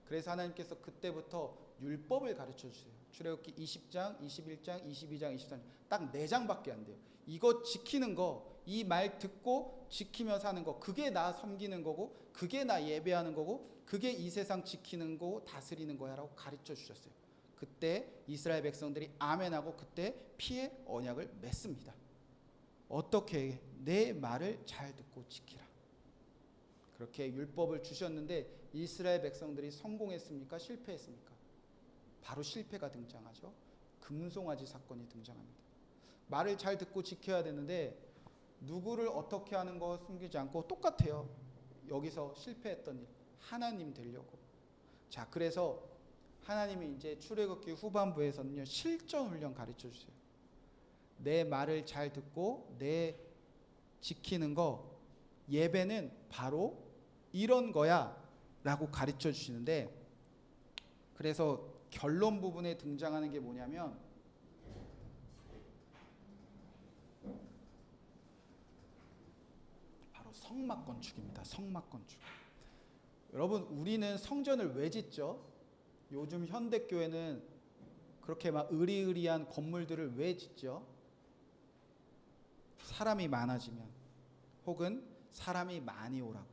그래서 하나님께서 그때부터 율법을 가르쳐 주세요. 출애굽기 20장, 21장, 22장, 23장 딱 4장밖에 안 돼요. 이거 지키는 거, 이 말 듣고 지키며 사는 거, 그게 나 섬기는 거고 그게 나 예배하는 거고 그게 이 세상 지키는 거고 다스리는 거야 라고 가르쳐 주셨어요. 그때 이스라엘 백성들이 아멘하고 그때 피의 언약을 맺습니다. 어떻게? 내 말을 잘 듣고 지키라. 그렇게 율법을 주셨는데 이스라엘 백성들이 성공했습니까? 실패했습니까? 바로 실패가 등장하죠. 금송아지 사건이 등장합니다. 말을 잘 듣고 지켜야 되는데 누구를 어떻게 하는 거 숨기지 않고 똑같아요. 여기서 실패했던 일, 하나님 되려고. 자, 그래서 하나님이 이제 출애굽기 후반부에서는요 실전 훈련 가르쳐 주세요. 내 말을 잘 듣고 내 지키는 거, 예배는 바로 이런 거야 라고 가르쳐 주시는데, 그래서 결론 부분에 등장하는 게 뭐냐면 바로 성막 건축입니다. 성막 건축. 여러분 우리는 성전을 왜 짓죠? 요즘 현대교회는 그렇게 막 으리으리한 건물들을 왜 짓죠? 사람이 많아지면, 혹은 사람이 많이 오라고.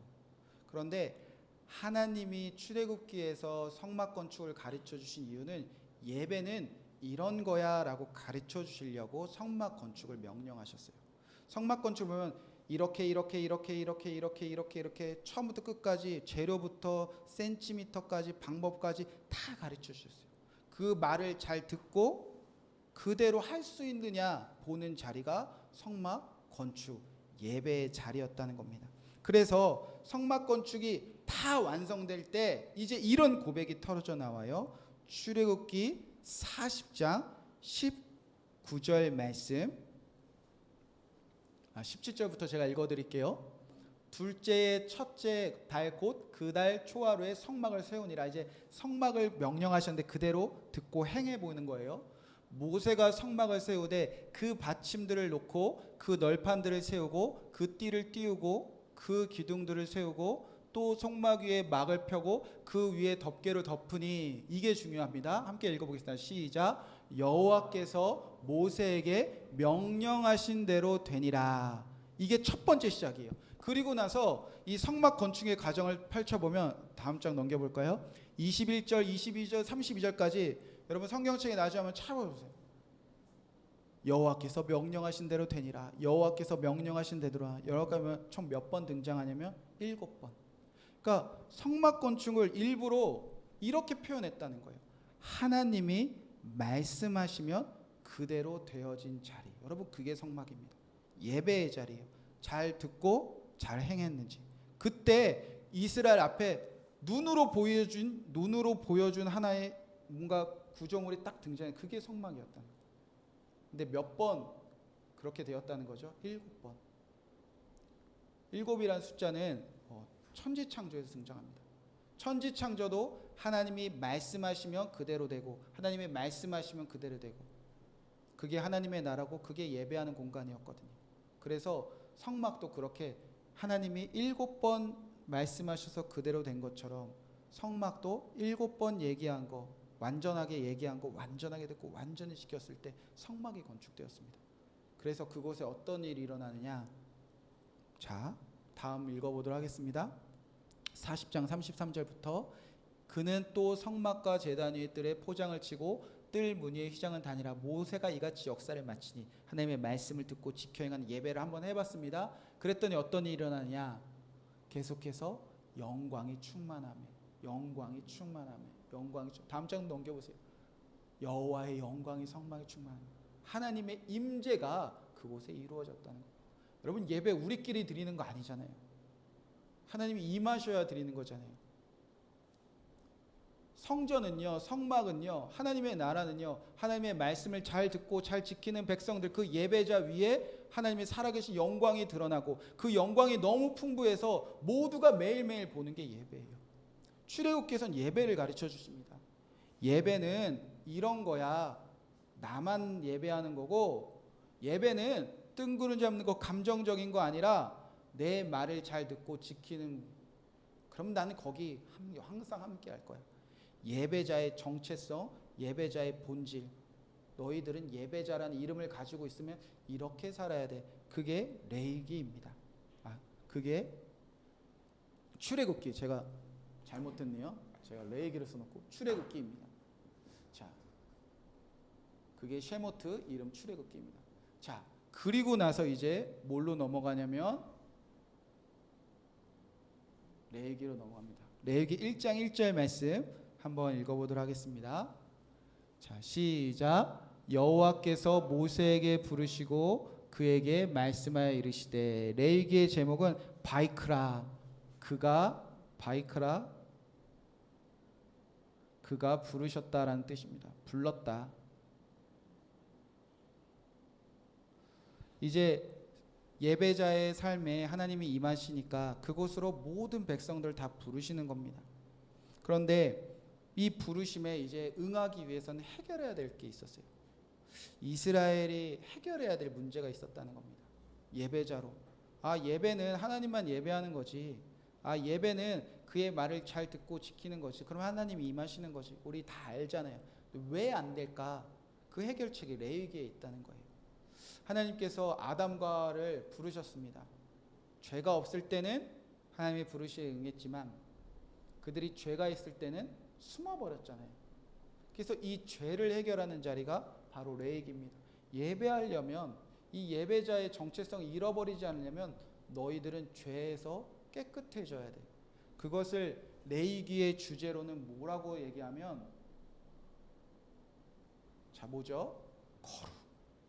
그런데 하나님이 출애굽기에서 성막 건축을 가르쳐 주신 이유는 예배는 이런 거야 라고 가르쳐 주시려고 성막 건축을 명령하셨어요. 성막 건축 보면 이렇게 처음부터 끝까지 재료부터 센티미터까지 방법까지 다 가르쳐 주셨어요. 그 말을 잘 듣고 그대로 할 수 있느냐 보는 자리가 성막 건축, 예배의 자리였다는 겁니다. 그래서 성막 건축이 다 완성될 때 이제 이런 고백이 터져 나와요. 출애굽기 40장 19절 말씀, 17절부터 제가 읽어드릴게요. 둘째의 첫째 달 곧 그 달 초하루에 성막을 세우니라. 이제 성막을 명령하셨는데 그대로 듣고 행해 보는 거예요. 모세가 성막을 세우되 그 받침들을 놓고 그 널판들을 세우고 그 띠를 띄우고 그 기둥들을 세우고 또 성막 위에 막을 펴고 그 위에 덮개를 덮으니. 이게 중요합니다. 함께 읽어보겠습니다. 시작. 여호와께서 모세에게 명령하신 대로 되니라. 이게 첫 번째 시작이에요. 그리고 나서 이 성막 건축의 과정을 펼쳐보면, 다음 장 넘겨볼까요? 21절, 22절, 32절까지 여러분 성경책에 나중에 한번 찾아보세요. 여호와께서 명령하신 대로 되니라. 여호와께서 명령하신 대로라. 여호와가 총 몇 번 등장하냐면 7번. 그러니까 성막 건축을 일부러 이렇게 표현했다는 거예요. 하나님이 말씀하시면 그대로 되어진 자리. 여러분 그게 성막입니다. 예배의 자리예요. 잘 듣고 잘 행했는지. 그때 이스라엘 앞에 눈으로 보여준 하나의 뭔가 구조물이 딱 등장해. 그게 성막이었다는 거예요. 근데 몇 번 그렇게 되었다는 거죠? 7번. 7이라는 숫자는 천지창조에서 등장합니다. 천지창조도 하나님이 말씀하시면 그대로 되고, 하나님이 말씀하시면 그대로 되고, 그게 하나님의 나라고 그게 예배하는 공간이었거든요. 그래서 성막도 그렇게 하나님이 7번 말씀하셔서 그대로 된 것처럼 성막도 7번 얘기한 거, 완전하게 얘기한 거 완전하게 듣고 완전히 지켰을 때 성막이 건축되었습니다. 그래서 그곳에 어떤 일이 일어나느냐. 자, 다음 읽어보도록 하겠습니다. 40장 33절부터 그는 또 성막과 제단 위에 뜰에 포장을 치고 뜰 문 위에 휘장을 다니라. 모세가 이같이 역사를 마치니 하나님의 말씀을 듣고 지켜 행하는 예배를 한번 해봤습니다. 그랬더니 어떤 일이 일어나냐. 계속해서 영광이 충만하며 다음 장 넘겨보세요. 여호와의 영광이 성막에 충만하며 하나님의 임재가 그곳에 이루어졌다는 거예요. 여러분, 예배 우리끼리 드리는 거 아니잖아요. 하나님이 임하셔야 드리는 거잖아요. 성전은요, 성막은요, 하나님의 나라는요, 하나님의 말씀을 잘 듣고 잘 지키는 백성들, 그 예배자 위에 하나님의 살아계신 영광이 드러나고, 그 영광이 너무 풍부해서 모두가 매일매일 보는 게 예배예요. 출애굽기에서는 예배를 가르쳐 주십니다. 예배는 이런 거야. 나만 예배하는 거고, 예배는 뜬구름 잡는 거, 감정적인 거 아니라 내 말을 잘 듣고 지키는. 그럼 나는 거기 항상 함께 할 거야. 예배자의 정체성, 예배자의 본질. 너희들은 예배자라는 이름을 가지고 있으면 이렇게 살아야 돼. 그게 레위기입니다. 그게 출애굽기. 제가 잘못했네요. 제가 레위기를 써놓고 출애굽기입니다. 자, 그게 쉐모트 이름 출애굽기입니다. 자, 그리고 나서 이제 뭘로 넘어가냐면 레위기로 넘어갑니다. 레위기 1장 1절 말씀 한번 읽어보도록 하겠습니다. 자, 시작. 여호와께서 모세에게 부르시고 그에게 말씀하여 이르시되. 레위기의 제목은 바이크라. 그가 부르셨다라는 뜻입니다. 불렀다. 이제 예배자의 삶에 하나님이 임하시니까 그곳으로 모든 백성들 다 부르시는 겁니다. 그런데 이 부르심에 이제 응하기 위해서는 해결해야 될 게 있었어요. 이스라엘이 해결해야 될 문제가 있었다는 겁니다. 예배자로. 예배는 하나님만 예배하는 거지. 예배는 그의 말을 잘 듣고 지키는 거지. 그럼 하나님이 임하시는 거지. 우리 다 알잖아요. 왜 안 될까? 그 해결책이 레위기에 있다는 거예요. 하나님께서 아담과를 부르셨습니다. 죄가 없을 때는 하나님의 부르시에 응했지만 그들이 죄가 있을 때는 숨어버렸잖아요. 그래서 이 죄를 해결하는 자리가 바로 레위기입니다. 예배하려면, 이 예배자의 정체성을 잃어버리지 않으려면 너희들은 죄에서 깨끗해져야 돼. 그것을 레위기의 주제로는 뭐라고 얘기하면, 자, 뭐죠?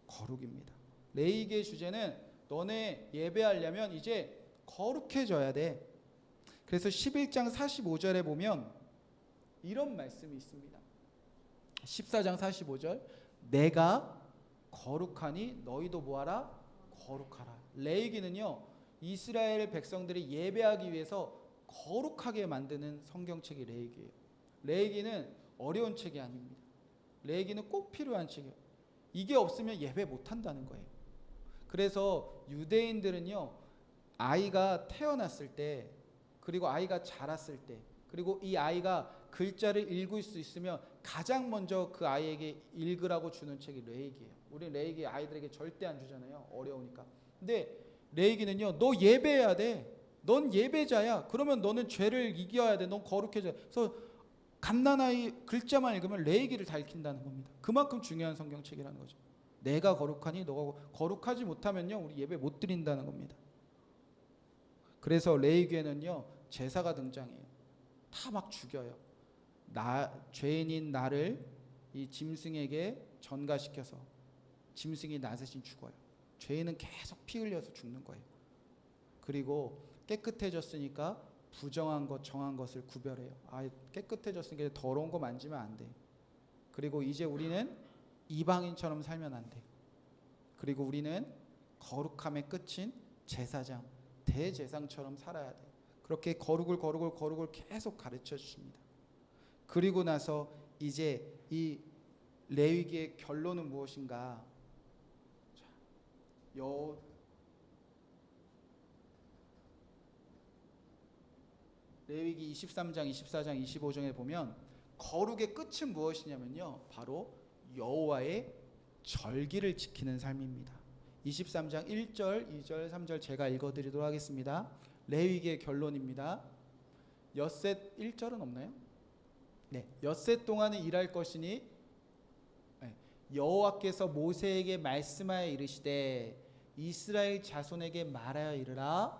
거룩입니다. 레위기의 주제는 너네 예배하려면 이제 거룩해져야 돼. 그래서 11장 45절에 보면 이런 말씀이 있습니다. 14장 45절. 내가 거룩하니 너희도 뭐하라? 거룩하라. 레위기는요, 이스라엘 백성들이 예배하기 위해서 거룩하게 만드는 성경책이 레위기예요. 레위기는 어려운 책이 아닙니다. 레위기는 꼭 필요한 책이에요. 이게 없으면 예배 못한다는 거예요. 그래서 유대인들은요, 아이가 태어났을 때, 그리고 아이가 자랐을 때, 그리고 이 아이가 글자를 읽을 수 있으면 가장 먼저 그 아이에게 읽으라고 주는 책이 레위기예요. 우리는 레위기 아이들에게 절대 안 주잖아요. 어려우니까. 근데 레위기는요, 너 예배해야 돼. 넌 예배자야. 그러면 너는 죄를 이겨야 돼. 넌 거룩해져. 그래서 갓난아이 글자만 읽으면 레위기를 다 읽힌다는 겁니다. 그만큼 중요한 성경책이라는 거죠. 내가 거룩하니 너가 거룩하지 못하면요, 우리 예배 못 드린다는 겁니다. 그래서 레위기에는요, 제사가 등장해요. 다 막 죽여요. 죄인인 나를 이 짐승에게 전가시켜서 짐승이 나 대신 죽어요. 죄인은 계속 피 흘려서 죽는 거예요. 그리고 깨끗해졌으니까 부정한 것, 정한 것을 구별해요. 깨끗해졌으니까 더러운 거 만지면 안 돼. 그리고 이제 우리는 이방인처럼 살면 안 돼. 그리고 우리는 거룩함의 끝인 제사장, 대제사장처럼 살아야 돼. 그렇게 거룩을 계속 가르쳐 주십니다. 그리고 나서 이제 이 레위기의 결론은 무엇인가? 레위기 23장, 24장, 25장에 보면 거룩의 끝은 무엇이냐면요, 바로 여호와의 절기를 지키는 삶입니다. 23장 1절, 2절, 3절 제가 읽어드리도록 하겠습니다. 레위기의 결론입니다. 엿새 1절은 없나요? 네, 엿새 동안은 일할 것이니 여호와께서 모세에게 말씀하여 이르시되 이스라엘 자손에게 말하여 이르라.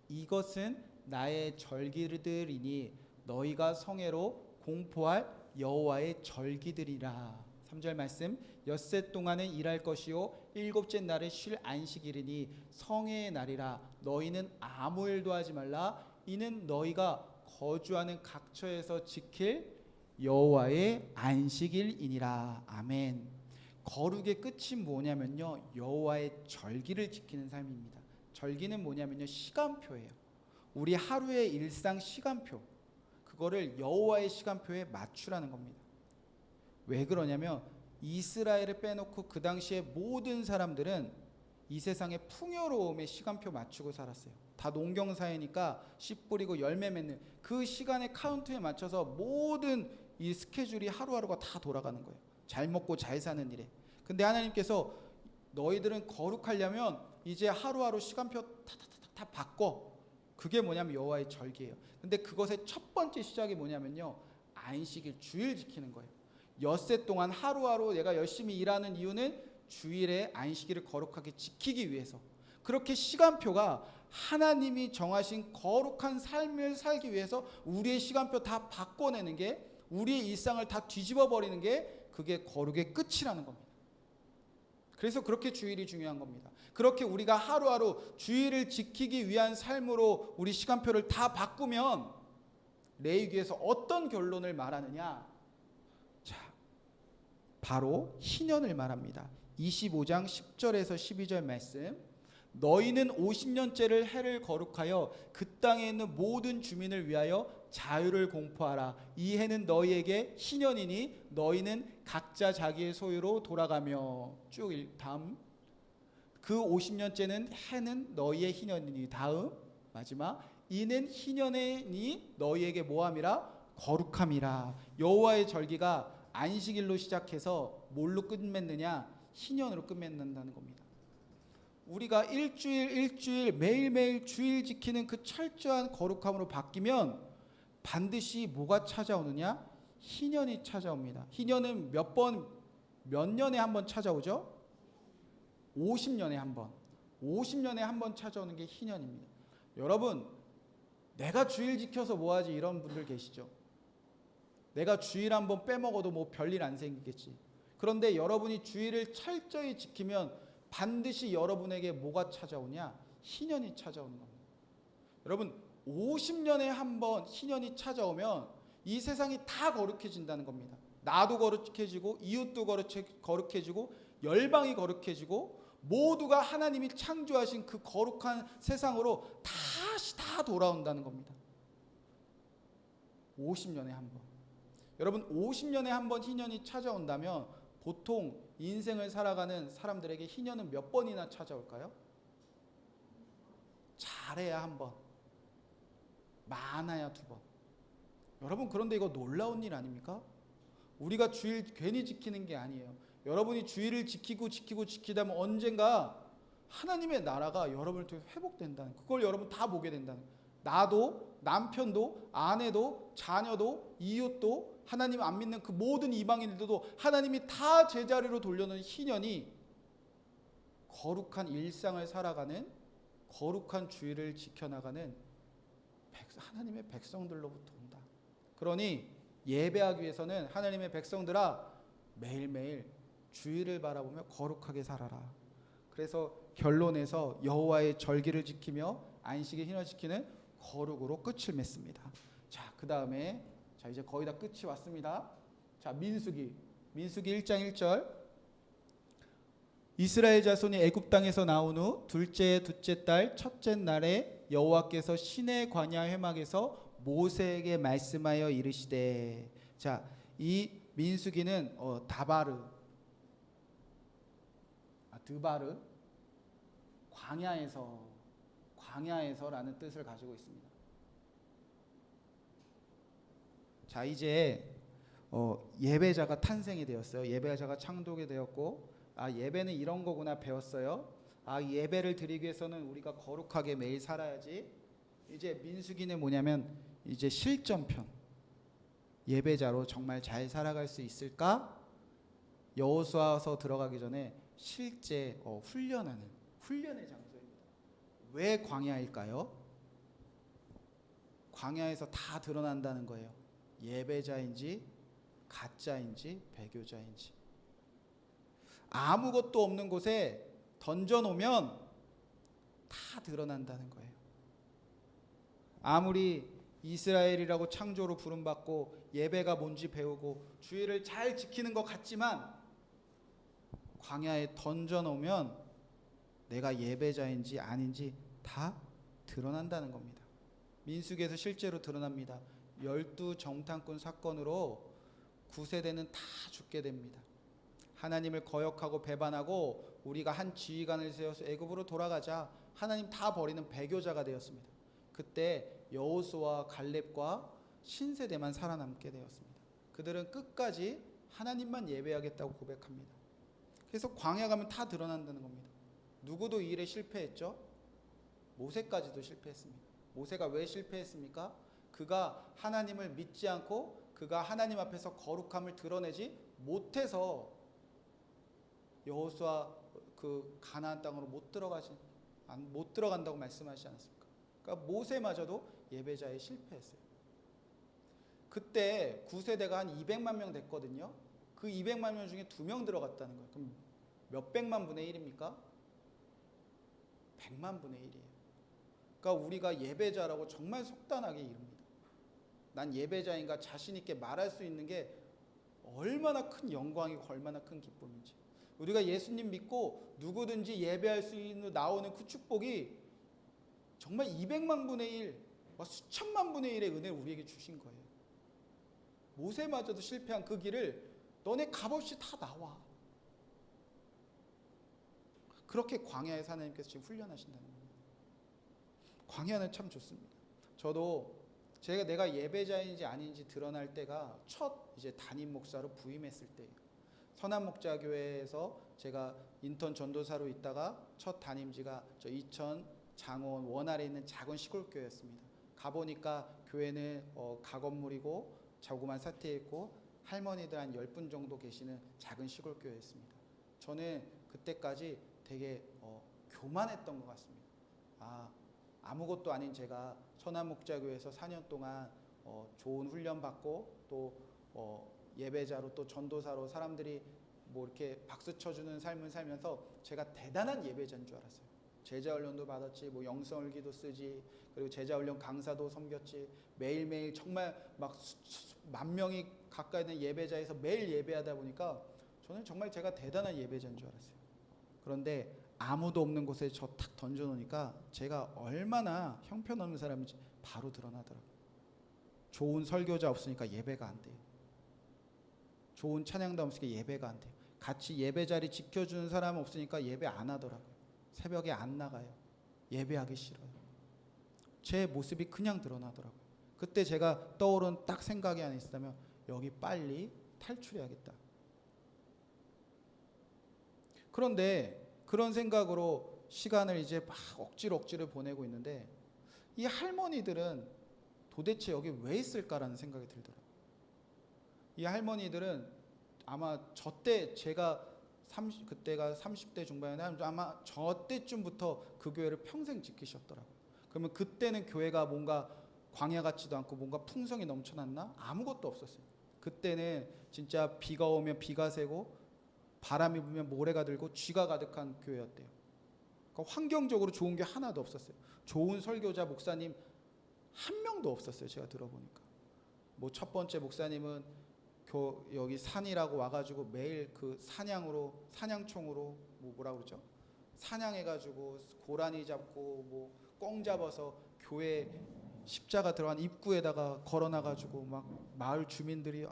이것은 나의 절기들이니 너희가 성회로 공포할 여호와의 절기들이라. 3절 말씀, 엿새 동안은 일할 것이요 일곱째 날은 쉴 안식일이니 성회의 날이라. 너희는 아무 일도 하지 말라. 이는 너희가 거주하는 각처에서 지킬 여호와의 안식일이니라. 아멘. 거룩의 끝이 뭐냐면요, 여호와의 절기를 지키는 삶입니다. 절기는 뭐냐면요, 시간표예요. 우리 하루의 일상 시간표, 그거를 여호와의 시간표에 맞추라는 겁니다. 왜 그러냐면 이스라엘을 빼놓고 그 당시에 모든 사람들은 이 세상의 풍요로움에 시간표 맞추고 살았어요. 다 농경사회니까 씨 뿌리고 열매 맺는 그 시간의 카운트에 맞춰서 모든 이 스케줄이 하루하루가 다 돌아가는 거예요. 잘 먹고 잘 사는 일에. 근데 하나님께서 너희들은 거룩하려면 이제 하루하루 시간표 다 바꿔. 그게 뭐냐면 여호와의 절기예요. 근데 그것의 첫 번째 시작이 뭐냐면요, 안식일, 주일 지키는 거예요. 엿새 동안 하루하루 내가 열심히 일하는 이유는 주일에 안식일을 거룩하게 지키기 위해서. 그렇게 시간표가 하나님이 정하신 거룩한 삶을 살기 위해서 우리의 시간표 다 바꿔내는 게, 우리의 일상을 다 뒤집어 버리는 게 그게 거룩의 끝이라는 겁니다. 그래서 그렇게 주일이 중요한 겁니다. 그렇게 우리가 하루하루 주일을 지키기 위한 삶으로 우리 시간표를 다 바꾸면 레위기에서 어떤 결론을 말하느냐? 자, 바로 희년을 말합니다. 25장 10절에서 12절 말씀. 너희는 50년째를 해를 거룩하여 그 땅에 있는 모든 주민을 위하여 자유를 공포하라. 이 해는 너희에게 희년이니 너희는 각자 자기의 소유로 돌아가며. 쭉 다음. 그 50년째는 해는 너희의 희년이니. 다음 마지막. 이는 희년이니 너희에게 모함이라 거룩함이라. 여호와의 절기가 안식일로 시작해서 뭘로 끝맺느냐? 희년으로 끝맺는다는 겁니다. 우리가 일주일 매일매일 주일 지키는 그 철저한 거룩함으로 바뀌면 반드시 뭐가 찾아오느냐? 희년이 찾아옵니다. 희년은 몇 년에 한 번 찾아오죠? 50년에 한 번. 50년에 한 번 찾아오는 게 희년입니다. 여러분, 내가 주일 지켜서 뭐하지? 이런 분들 계시죠? 내가 주일 한 번 빼먹어도 뭐 별일 안 생기겠지. 그런데 여러분이 주일을 철저히 지키면 반드시 여러분에게 뭐가 찾아오냐? 희년이 찾아오는 겁니다. 여러분, 50년에 한 번 희년이 찾아오면 이 세상이 다 거룩해진다는 겁니다. 나도 거룩해지고 이웃도 거룩해지고 열방이 거룩해지고 모두가 하나님이 창조하신 그 거룩한 세상으로 다시 다 돌아온다는 겁니다. 50년에 한 번. 여러분, 50년에 한 번 희년이 찾아온다면 보통 인생을 살아가는 사람들에게 희년은 몇 번이나 찾아올까요? 잘해야 한 번, 많아야 두 번. 여러분, 그런데 이거 놀라운 일 아닙니까? 우리가 주일 괜히 지키는 게 아니에요. 여러분이 주일을 지키다 보면 언젠가 하나님의 나라가 여러분을 통해 회복된다는, 그걸 여러분 다 보게 된다는. 나도, 남편도, 아내도, 자녀도, 이웃도, 하나님 안 믿는 그 모든 이방인들도 하나님이 다 제자리로 돌려놓은 희년이 거룩한 일상을 살아가는, 거룩한 주일을 지켜나가는 하나님의 백성들로부터 온다. 그러니 예배하기 위해서는 하나님의 백성들아, 매일매일 주일을 바라보며 거룩하게 살아라. 그래서 결론에서 여호와의 절기를 지키며 안식일 희년을 지키는 거룩으로 끝을 맺습니다. 자, 그 다음에 자 이제 거의 다 끝이 왔습니다. 자, 민수기 1장 1절. 이스라엘 자손이 애굽 땅에서 나온 후 둘째 달 첫째 날에 여호와께서 시내 광야 회막에서 모세에게 말씀하여 이르시되. 자, 이 민수기는 드바르 광야에서라는 뜻을 가지고 있습니다. 자, 이제 예배자가 탄생이 되었어요. 예배자가 창독이 되었고, 예배는 이런 거구나 배웠어요. 예배를 드리기 위해서는 우리가 거룩하게 매일 살아야지. 이제 민수기는 뭐냐면 이제 실전편. 예배자로 정말 잘 살아갈 수 있을까? 여호수아서 들어가기 전에 실제 훈련의 장소입니다. 왜 광야일까요? 광야에서 다 드러난다는 거예요. 예배자인지 가짜인지 배교자인지. 아무것도 없는 곳에 던져놓으면 다 드러난다는 거예요. 아무리 이스라엘이라고 창조로 부름받고 예배가 뭔지 배우고 주의를 잘 지키는 것 같지만 광야에 던져놓으면 내가 예배자인지 아닌지 다 드러난다는 겁니다. 민수기에서 실제로 드러납니다. 12 정탐꾼 사건으로 9세대는 다 죽게 됩니다. 하나님을 거역하고 배반하고 우리가 한 지휘관을 세워서 애굽으로 돌아가자 하나님 다 버리는 배교자가 되었습니다. 그때 여호수아 갈렙과 신세대만 살아남게 되었습니다. 그들은 끝까지 하나님만 예배하겠다고 고백합니다. 그래서 광야 가면 다 드러난다는 겁니다. 누구도 이 일에 실패했죠? 모세까지도 실패했습니다. 모세가 왜 실패했습니까? 그가 하나님을 믿지 않고 그가 하나님 앞에서 거룩함을 드러내지 못해서 여호수아 그 가나안 땅으로 못 들어간다고 말씀하시지 않았습니까? 그러니까 모세마저도 예배자에 실패했어요. 그때 9세대가 한 200만 명 됐거든요. 그 200만 명 중에 2명 들어갔다는 거예요. 그럼 몇 백만 분의 1입니까? 100만 분의 1이에요. 그러니까 우리가 예배자라고 정말 속단하게 이릅니다. 난 예배자인가 자신 있게 말할 수 있는 게 얼마나 큰 영광이고 얼마나 큰 기쁨인지. 우리가 예수님 믿고 누구든지 예배할 수 있는 나오는 그 축복이 정말 200만 분의 1, 수천만 분의 1의 은혜를 우리에게 주신 거예요. 모세마저도 실패한 그 길을 너네 값없이 다 나와. 그렇게 광야에서 하나님께서 지금 훈련하신다는 겁니다. 광야는 참 좋습니다. 저도 내가 예배자인지 아닌지 드러날 때가 첫 이제 담임 목사로 부임했을 때예요. 선한목자교회에서 제가 인턴 전도사로 있다가 첫 담임지가 저 이천 장원 원아래 있는 작은 시골교회였습니다. 가보니까 교회는 가건물이고 자고만 사태있고 할머니들 한 10분 정도 계시는 작은 시골교회였습니다. 저는 그때까지 되게 교만했던 것 같습니다. 아무것도 아닌 제가 선한목자교회에서 4년 동안 좋은 훈련 받고 또 예배자로 또 전도사로 사람들이 뭐 이렇게 박수 쳐주는 삶을 살면서 제가 대단한 예배자인 줄 알았어요. 제자훈련도 받았지, 뭐 영성일기도 쓰지, 그리고 제자훈련 강사도 섬겼지, 매일매일 정말 막 만 명이 가까이 되는 예배자에서 매일 예배하다 보니까 저는 정말 제가 대단한 예배자인 줄 알았어요. 그런데 아무도 없는 곳에 저 탁 던져놓으니까 제가 얼마나 형편없는 사람인지 바로 드러나더라고요. 좋은 설교자 없으니까 예배가 안 돼요. 좋은 찬양도 없으니까 예배가 안 돼요. 같이 예배 자리 지켜주는 사람 없으니까 예배 안 하더라고요. 새벽에 안 나가요. 예배하기 싫어요. 제 모습이 그냥 드러나더라고요. 그때 제가 떠오른 딱 생각이 하나 있었다면 여기 빨리 탈출해야겠다. 그런데 그런 생각으로 시간을 이제 막 억지로 보내고 있는데 이 할머니들은 도대체 여기 왜 있을까라는 생각이 들더라고요. 이 할머니들은 아마 저때 제가 그때가 30대 중반이었는데 아마 저 때쯤부터 그 교회를 평생 지키셨더라고요. 그러면 그때는 교회가 뭔가 광야 같지도 않고 뭔가 풍성이 넘쳐났나? 아무것도 없었어요. 그때는 진짜 비가 오면 비가 새고 바람이 불면 모래가 들고 쥐가 가득한 교회였대요. 그러니까 환경적으로 좋은 게 하나도 없었어요. 좋은 설교자 목사님 한 명도 없었어요. 제가 들어보니까. 뭐 첫 번째 목사님은 여기 산이라고 와가지고 매일 그 사냥총으로 뭐라 그러죠? 사냥해가지고 고라니 잡고 뭐 꽁 잡아서 교회 십자가 들어간 입구에다가 걸어놔가지고 막 마을 주민들이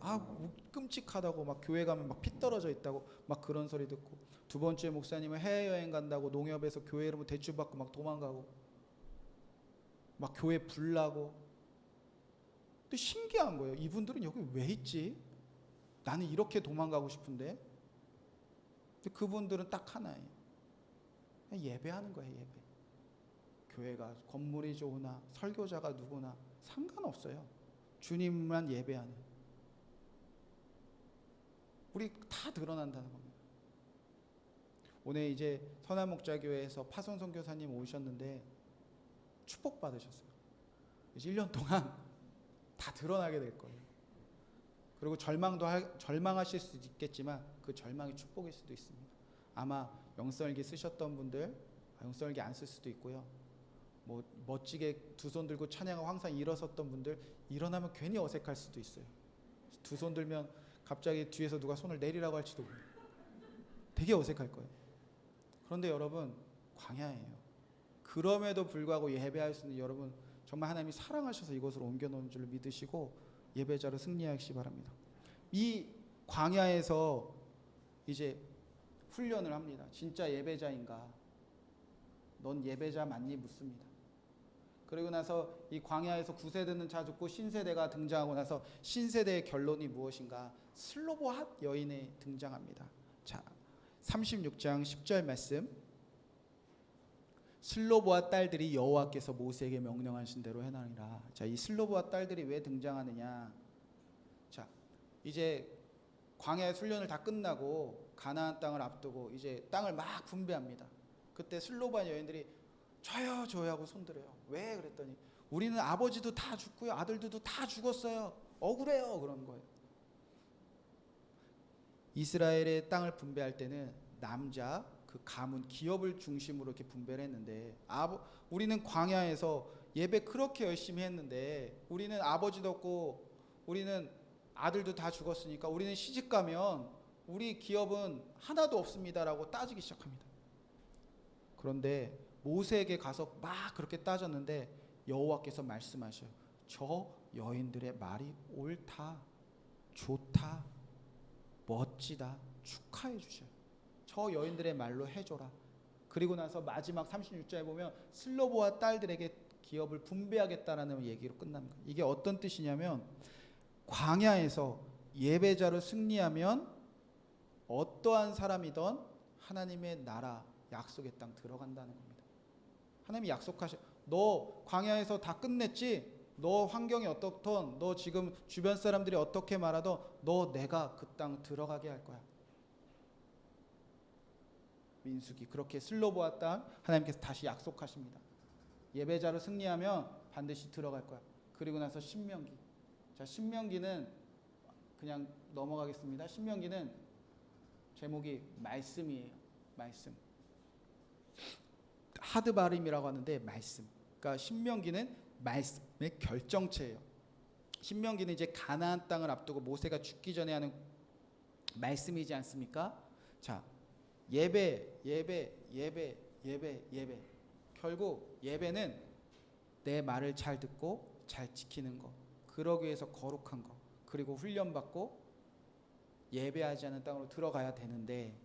끔찍하다고 막 교회 가면 막 피 떨어져 있다고 막 그런 소리 듣고, 두 번째 목사님은 해외여행 간다고 농협에서 교회 이름 대출 받고 막 도망가고 막 교회 불나고. 근데 신기한 거예요. 이분들은 여기 왜 있지? 나는 이렇게 도망가고 싶은데. 근데 그분들은 딱 하나예요. 그냥 예배하는 거예요. 예배. 교회가 건물이 좋으나 설교자가 누구나 상관없어요. 주님만 예배하는. 우리 다 드러난다는 겁니다. 오늘 이제 선한목자교회에서 파손 선교사님 오셨는데 축복 받으셨어요. 이제 1년 동안 다 드러나게 될 거예요. 그리고 절망하실 수도 있겠지만 그 절망이 축복일 수도 있습니다. 아마 영성일기 쓰셨던 분들 영성일기 안 쓸 수도 있고요. 뭐 멋지게 두 손 들고 찬양하고 항상 일어섰던 분들 일어나면 괜히 어색할 수도 있어요. 두 손 들면 갑자기 뒤에서 누가 손을 내리라고 할지도 몰라요. 되게 어색할 거예요. 그런데 여러분 광야예요. 그럼에도 불구하고 예배할 수 있는 여러분 정말 하나님이 사랑하셔서 이곳으로 옮겨놓은 줄 믿으시고 예배자로 승리하시기 바랍니다. 이 광야에서 이제 훈련을 합니다. 진짜 예배자인가? 넌 예배자 맞니? 묻습니다. 그리고 나서 이 광야에서 구세대는 자 죽고 신세대가 등장하고 나서 신세대의 결론이 무엇인가? 슬로보핫 여인이 등장합니다. 자, 36장 10절 말씀. 슬로보아 딸들이 여호와께서 모세에게 명령하신 대로 해나니라. 자, 이 슬로보아 딸들이 왜 등장하느냐? 자, 이제 광야의 훈련을 다 끝나고 가나안 땅을 앞두고 이제 땅을 막 분배합니다. 그때 슬로보아 여인들이 저요 저요 하고 손들어요. 왜? 그랬더니 우리는 아버지도 다 죽고요, 아들들도 다 죽었어요. 억울해요. 그런 거예요. 이스라엘의 땅을 분배할 때는 남자 그 가문 기업을 중심으로 이렇게 분배를 했는데 우리는 광야에서 예배 그렇게 열심히 했는데 우리는 아버지도 없고 우리는 아들도 다 죽었으니까 우리는 시집 가면 우리 기업은 하나도 없습니다라고 따지기 시작합니다. 그런데 모세에게 가서 막 그렇게 따졌는데 여호와께서 말씀하셔요. 저 여인들의 말이 옳다, 좋다, 멋지다, 축하해 주셔요. 저 여인들의 말로 해줘라. 그리고 나서 마지막 36절에 보면 슬로보아 딸들에게 기업을 분배하겠다라는 얘기로 끝납니다. 이게 어떤 뜻이냐면 광야에서 예배자로 승리하면 어떠한 사람이든 하나님의 나라 약속의 땅 들어간다는 겁니다. 하나님이 약속하셔. 너 광야에서 다 끝냈지? 너 환경이 어떻든 너 지금 주변 사람들이 어떻게 말하든 너 내가 그 땅 들어가게 할 거야. 민수기 그렇게 슬로보아 땅 하나님께서 다시 약속하십니다. 예배자로 승리하면 반드시 들어갈 거야. 그리고 나서 신명기. 자, 신명기는 그냥 넘어가겠습니다. 신명기는 제목이 말씀이에요. 말씀. 하드바림이라고 하는데 말씀. 그러니까 신명기는 말씀의 결정체예요. 신명기는 이제 가나안 땅을 앞두고 모세가 죽기 전에 하는 말씀이지 않습니까? 자, 예배. 결국 예배는 내 말을 잘 듣고 잘 지키는 거. 그러기 위해서 거룩한 거. 그리고 훈련받고 예배하지 않은 땅으로 들어가야 되는데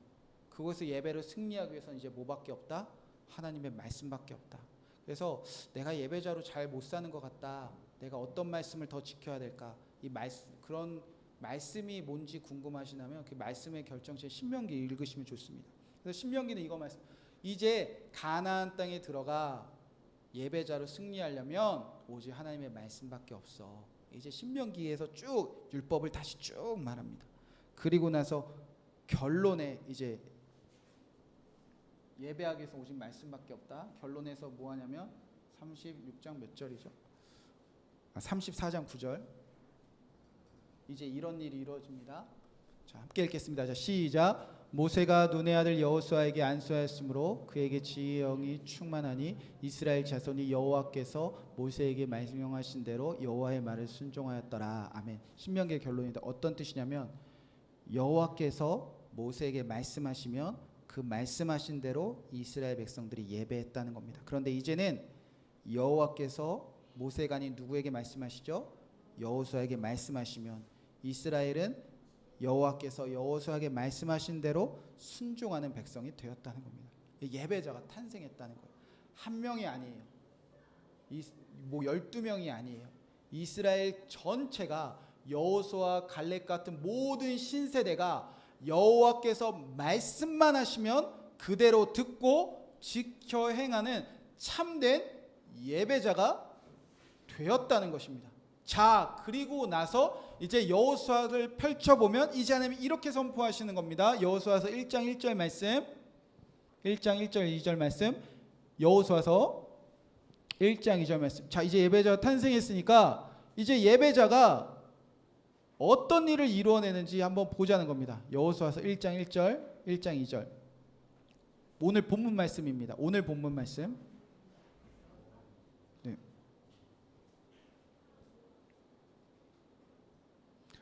그곳에서 예배를 승리하기 위해서는 이제 뭐밖에 없다? 하나님의 말씀밖에 없다. 그래서 내가 예배자로 잘 못 사는 것 같다. 내가 어떤 말씀을 더 지켜야 될까? 이 말씀, 그런 말씀이 뭔지 궁금하시다면 그 말씀의 결정체 신명기 읽으시면 좋습니다. 그래서 신명기는 이거 말씀. 이제 가나안 땅에 들어가 예배자로 승리하려면 오직 하나님의 말씀밖에 없어. 이제 신명기에서 쭉 율법을 다시 쭉 말합니다. 그리고 나서 결론에 이제 예배하기 위해서 오직 말씀밖에 없다. 결론에서 뭐 하냐면 36장 몇 절이죠? 34장 9절. 이제 이런 일이 이루어집니다. 자, 함께 읽겠습니다. 자, 시작. 모세가 눈의 아들 여호수아에게 안수하였으므로 그에게 지혜의 영이 충만하니 이스라엘 자손이 여호와께서 모세에게 말씀하신 대로 여호와의 말을 순종하였더라. 아멘. 신명기의 결론인데 어떤 뜻이냐면 여호와께서 모세에게 말씀하시면 그 말씀하신 대로 이스라엘 백성들이 예배했다는 겁니다. 그런데 이제는 여호와께서 모세가 아닌 누구에게 말씀하시죠? 여호수아에게 말씀하시면 이스라엘은 여호와께서 여호수아에게 말씀하신 대로 순종하는 백성이 되었다는 겁니다. 예배자가 탄생했다는 거예요. 한 명이 아니에요. 12명이 아니에요. 이스라엘 전체가 여호수아, 갈렙 같은 모든 신세대가 여호와께서 말씀만 하시면 그대로 듣고 지켜 행하는 참된 예배자가 되었다는 것입니다. 자, 그리고 나서 이제 여호수아를 펼쳐보면 이제 하나님이 이렇게 선포하시는 겁니다. 여호수아서 1장 1절 말씀, 1장 1절 2절 말씀, 여호수아서 1장 2절 말씀. 자, 이제 예배자가 탄생했으니까 이제 예배자가 어떤 일을 이루어내는지 한번 보자는 겁니다. 여호수아서 1장 1절, 1장 2절. 오늘 본문 말씀입니다. 오늘 본문 말씀. 네.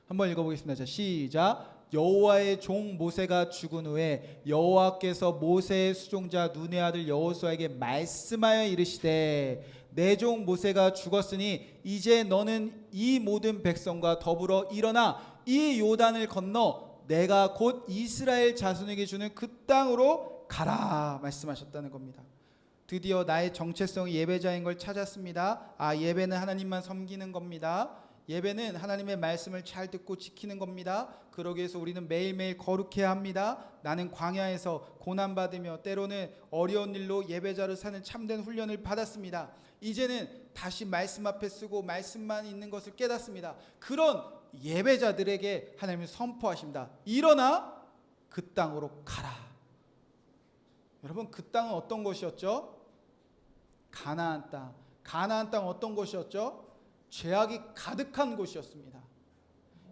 한번 읽어보겠습니다. 자, 시작. 여호와의 종 모세가 죽은 후에 여호와께서 모세의 수종자 눈의 아들 여호수아에게 말씀하여 이르시되 내 종 모세가 죽었으니 이제 너는 이 모든 백성과 더불어 일어나 이 요단을 건너 내가 곧 이스라엘 자손에게 주는 그 땅으로 가라 말씀하셨다는 겁니다. 드디어 나의 정체성이 예배자인 걸 찾았습니다. 예배는 하나님만 섬기는 겁니다. 예배는 하나님의 말씀을 잘 듣고 지키는 겁니다. 그러기 위해서 우리는 매일매일 거룩해야 합니다. 나는 광야에서 고난받으며 때로는 어려운 일로 예배자를 사는 참된 훈련을 받았습니다. 이제는 다시 말씀 앞에 쓰고 말씀만 있는 것을 깨닫습니다. 그런 예배자들에게 하나님은 선포하십니다. 일어나 그 땅으로 가라. 여러분, 그 땅은 어떤 곳이었죠? 가나안 땅. 가나안 땅 어떤 곳이었죠? 죄악이 가득한 곳이었습니다.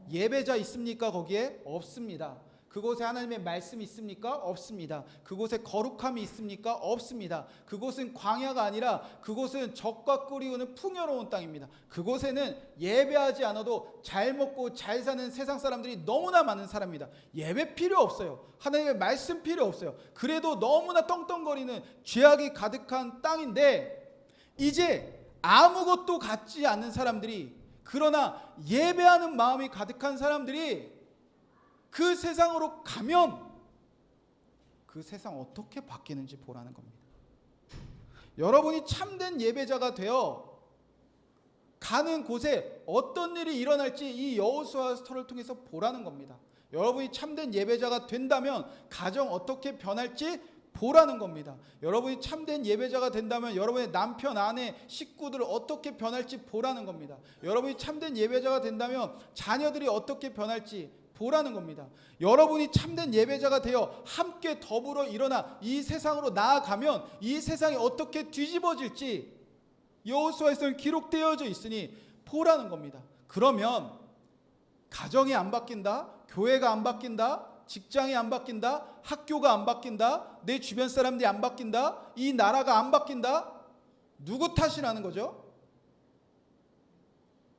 예배자 있습니까? 거기에 없습니다. 그곳에 하나님의 말씀이 있습니까? 없습니다. 그곳에 거룩함이 있습니까? 없습니다. 그곳은 광야가 아니라 그곳은 적과 꿀이오는 풍요로운 땅입니다. 그곳에는 예배하지 않아도 잘 먹고 잘 사는 세상 사람들이 너무나 많은 사람입니다. 예배 필요 없어요. 하나님의 말씀 필요 없어요. 그래도 너무나 떵떵거리는 죄악이 가득한 땅인데 이제 아무것도 갖지 않는 사람들이, 그러나 예배하는 마음이 가득한 사람들이 그 세상으로 가면 그 세상 어떻게 바뀌는지 보라는 겁니다. 여러분이 참된 예배자가 되어 가는 곳에 어떤 일이 일어날지 이 여호수아 스토리를 통해서 보라는 겁니다. 여러분이 참된 예배자가 된다면 가정 어떻게 변할지 보라는 겁니다. 여러분이 참된 예배자가 된다면 여러분의 남편, 아내, 식구들 어떻게 변할지 보라는 겁니다. 여러분이 참된 예배자가 된다면 자녀들이 어떻게 변할지 보라는 겁니다. 여러분이 참된 예배자가 되어 함께 더불어 일어나 이 세상으로 나아가면 이 세상이 어떻게 뒤집어질지 여호수아에서는 기록되어져 있으니 보라는 겁니다. 그러면 가정이 안 바뀐다, 교회가 안 바뀐다, 직장이 안 바뀐다, 학교가 안 바뀐다, 내 주변 사람들이 안 바뀐다, 이 나라가 안 바뀐다. 누구 탓이라는 거죠?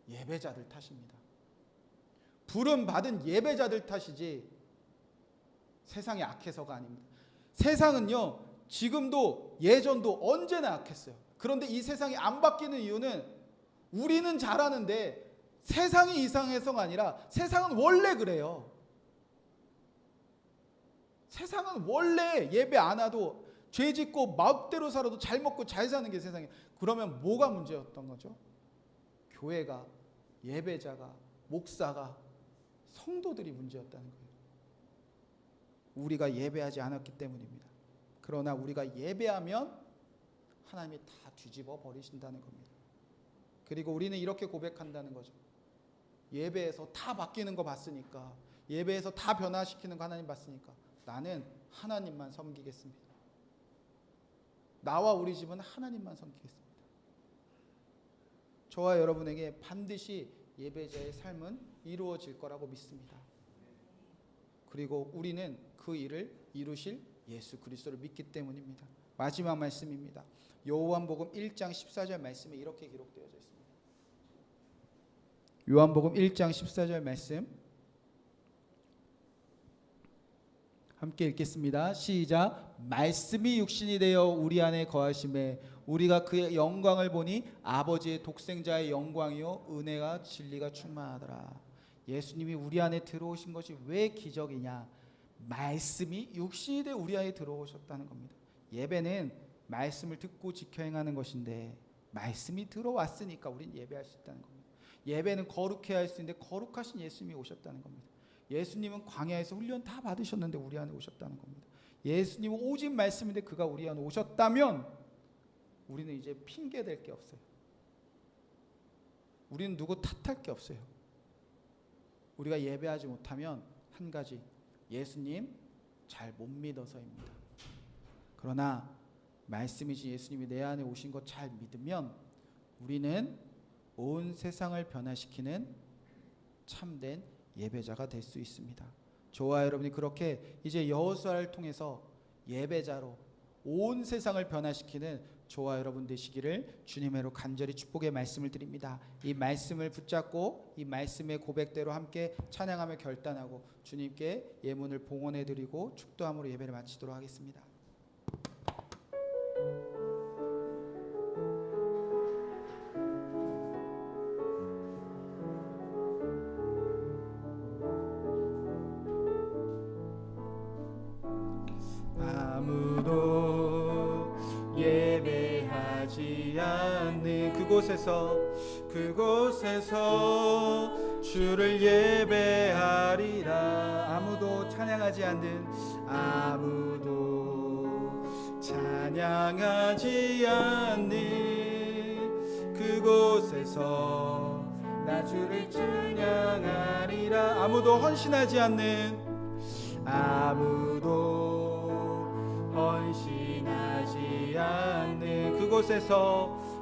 예배자들 탓입니다. 부름 받은 예배자들 탓이지 세상이 악해서가 아닙니다. 세상은요, 지금도 예전도 언제나 악했어요. 그런데 이 세상이 안 바뀌는 이유는 우리는 잘하는데 세상이 이상해서가 아니라 세상은 원래 그래요. 세상은 원래 예배 안 하도 죄 짓고 마음대로 살아도 잘 먹고 잘 사는 게 세상이에요. 그러면 뭐가 문제였던 거죠? 교회가, 예배자가, 목사가, 성도들이 문제였다는 거예요. 우리가 예배하지 않았기 때문입니다. 그러나 우리가 예배하면 하나님이 다 뒤집어 버리신다는 겁니다. 그리고 우리는 이렇게 고백한다는 거죠. 예배에서 다 바뀌는 거 봤으니까, 예배에서 다 변화시키는 거 하나님 봤으니까 나는 하나님만 섬기겠습니다. 나와 우리 집은 하나님만 섬기겠습니다. 저와 여러분에게 반드시 예배자의 삶은 이루어질 거라고 믿습니다. 그리고 우리는 그 일을 이루실 예수 그리스도를 믿기 때문입니다. 마지막 말씀입니다. 요한복음 1장 14절 말씀에 이렇게 기록되어져 있습니다. 요한복음 1장 14절 말씀 함께 읽겠습니다. 시작. 말씀이 육신이 되어 우리 안에 거하심에 우리가 그의 영광을 보니 아버지의 독생자의 영광이요 은혜가 진리가 충만하더라. 예수님이 우리 안에 들어오신 것이 왜 기적이냐? 말씀이 육신이 되어 우리 안에 들어오셨다는 겁니다. 예배는 말씀을 듣고 지켜 행하는 것인데 말씀이 들어왔으니까 우린 예배할 수 있다는 겁니다. 예배는 거룩해야 할 수 있는데 거룩하신 예수님이 오셨다는 겁니다. 예수님은 광야에서 훈련 다 받으셨는데 우리 안에 오셨다는 겁니다. 예수님은 오직 말씀인데 그가 우리 안에 오셨다면 우리는 이제 핑계 댈 게 없어요. 우리는 누구 탓할 게 없어요. 우리가 예배하지 못하면 한 가지, 예수님 잘 못 믿어서입니다. 그러나 말씀이신 예수님이 내 안에 오신 것 잘 믿으면 우리는 온 세상을 변화시키는 참된 예배자가 될 수 있습니다. 저와 여러분이 그렇게 이제 여호수아를 통해서 예배자로 온 세상을 변화시키는 저와 여러분 되시기를 주님으로 간절히 축복의 말씀을 드립니다. 이 말씀을 붙잡고 이 말씀의 고백대로 함께 찬양하며 결단하고 주님께 예문을 봉헌해 드리고 축도함으로 예배를 마치도록 하겠습니다. 아무도 예배하지 않는 그곳에서 주를 예배하리라. 아무도 찬양하지 않는 그곳에서 나 주를 찬양하리라. 아무도 헌신하지 않는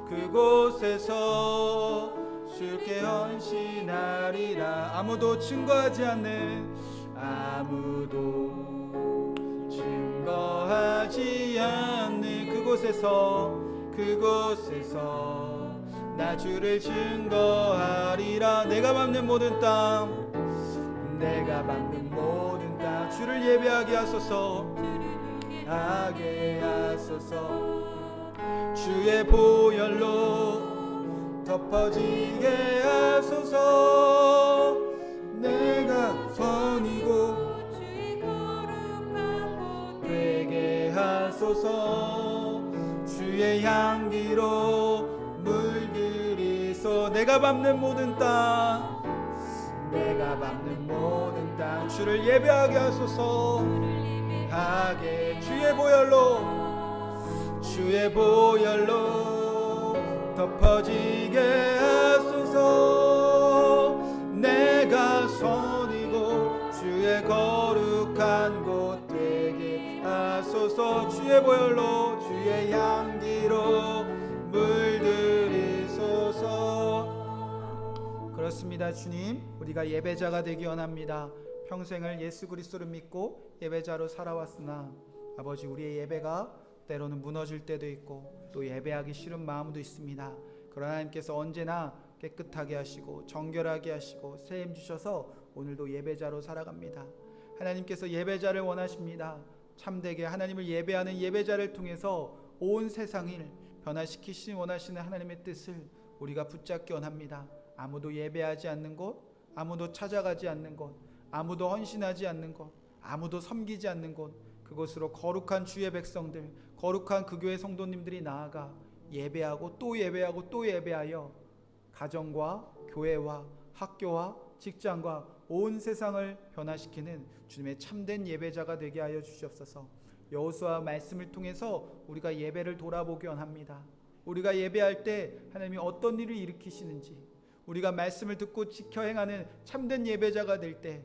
그곳에서 주께 헌신하리라. 아무도 증거하지 않는 그곳에서 나 주를 증거하리라. 내가 밟는 모든 땅 주를 예배하게 하소서. 주의 보혈로 덮어지게 하소서. 내가 선이고 되게 하소서. 주의 향기로 물들이소. 내가 밟는 모든 땅 주를 예배하게 하소서. 주의 보혈로 덮어지게 하소서. 내가 선이고 주의 거룩한 곳 되게 하소서. 주의 보혈로 주의 향기로 물들이소서. 그렇습니다. 주님, 우리가 예배자가 되기 원합니다. 평생을 예수 그리스도를 믿고 예배자로 살아왔으나 아버지, 우리의 예배가 때로는 무너질 때도 있고 또 예배하기 싫은 마음도 있습니다. 그러나 하나님께서 언제나 깨끗하게 하시고 정결하게 하시고 세임 주셔서 오늘도 예배자로 살아갑니다. 하나님께서 예배자를 원하십니다. 참되게 하나님을 예배하는 예배자를 통해서 온 세상을 변화시키시는 원하시는 하나님의 뜻을 우리가 붙잡기 원합니다. 아무도 예배하지 않는 곳, 아무도 찾아가지 않는 곳, 아무도 헌신하지 않는 곳, 아무도 섬기지 않는 곳, 그곳으로 거룩한 주의 백성들, 거룩한 그 교회 성도님들이 나아가 예배하고 또 예배하고 또 예배하여 가정과 교회와 학교와 직장과 온 세상을 변화시키는 주님의 참된 예배자가 되게 하여 주시옵소서. 여호수아 말씀을 통해서 우리가 예배를 돌아보기 원합니다. 우리가 예배할 때 하나님이 어떤 일을 일으키시는지, 우리가 말씀을 듣고 지켜 행하는 참된 예배자가 될 때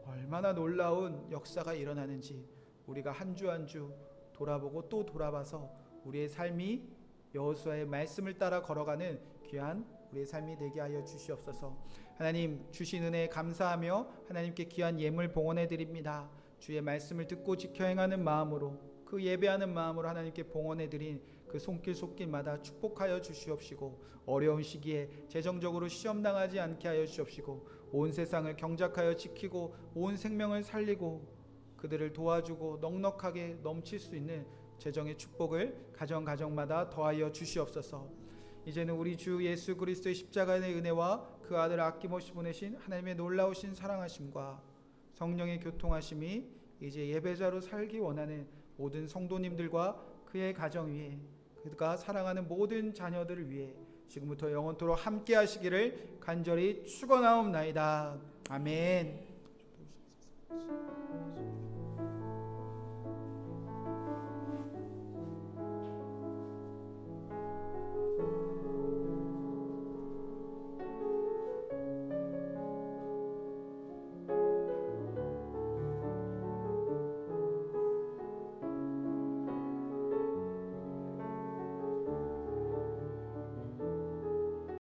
얼마나 놀라운 역사가 일어나는지 우리가 한 주 한 주 돌아보고 또 돌아봐서 우리의 삶이 여호수아의 말씀을 따라 걸어가는 귀한 우리의 삶이 되게 하여 주시옵소서. 하나님 주신 은혜에 감사하며 하나님께 귀한 예물 봉헌해 드립니다. 주의 말씀을 듣고 지켜 행하는 마음으로, 그 예배하는 마음으로 하나님께 봉헌해 드린 그 손길 손길마다 축복하여 주시옵시고, 어려운 시기에 재정적으로 시험당하지 않게 하여 주시옵시고, 온 세상을 경작하여 지키고 온 생명을 살리고 그들을 도와주고 넉넉하게 넘칠 수 있는 재정의 축복을 가정마다 더하여 주시옵소서. 이제는 우리 주 예수 그리스도의 십자가의 은혜와 그 아들 아낌없이 보내신 하나님의 놀라우신 사랑하심과 성령의 교통하심이 이제 예배자로 살기 원하는 모든 성도님들과 그의 가정 위에, 그가 사랑하는 모든 자녀들을 위해 지금부터 영원토록 함께 하시기를 간절히 축원하옵나이다. 아멘.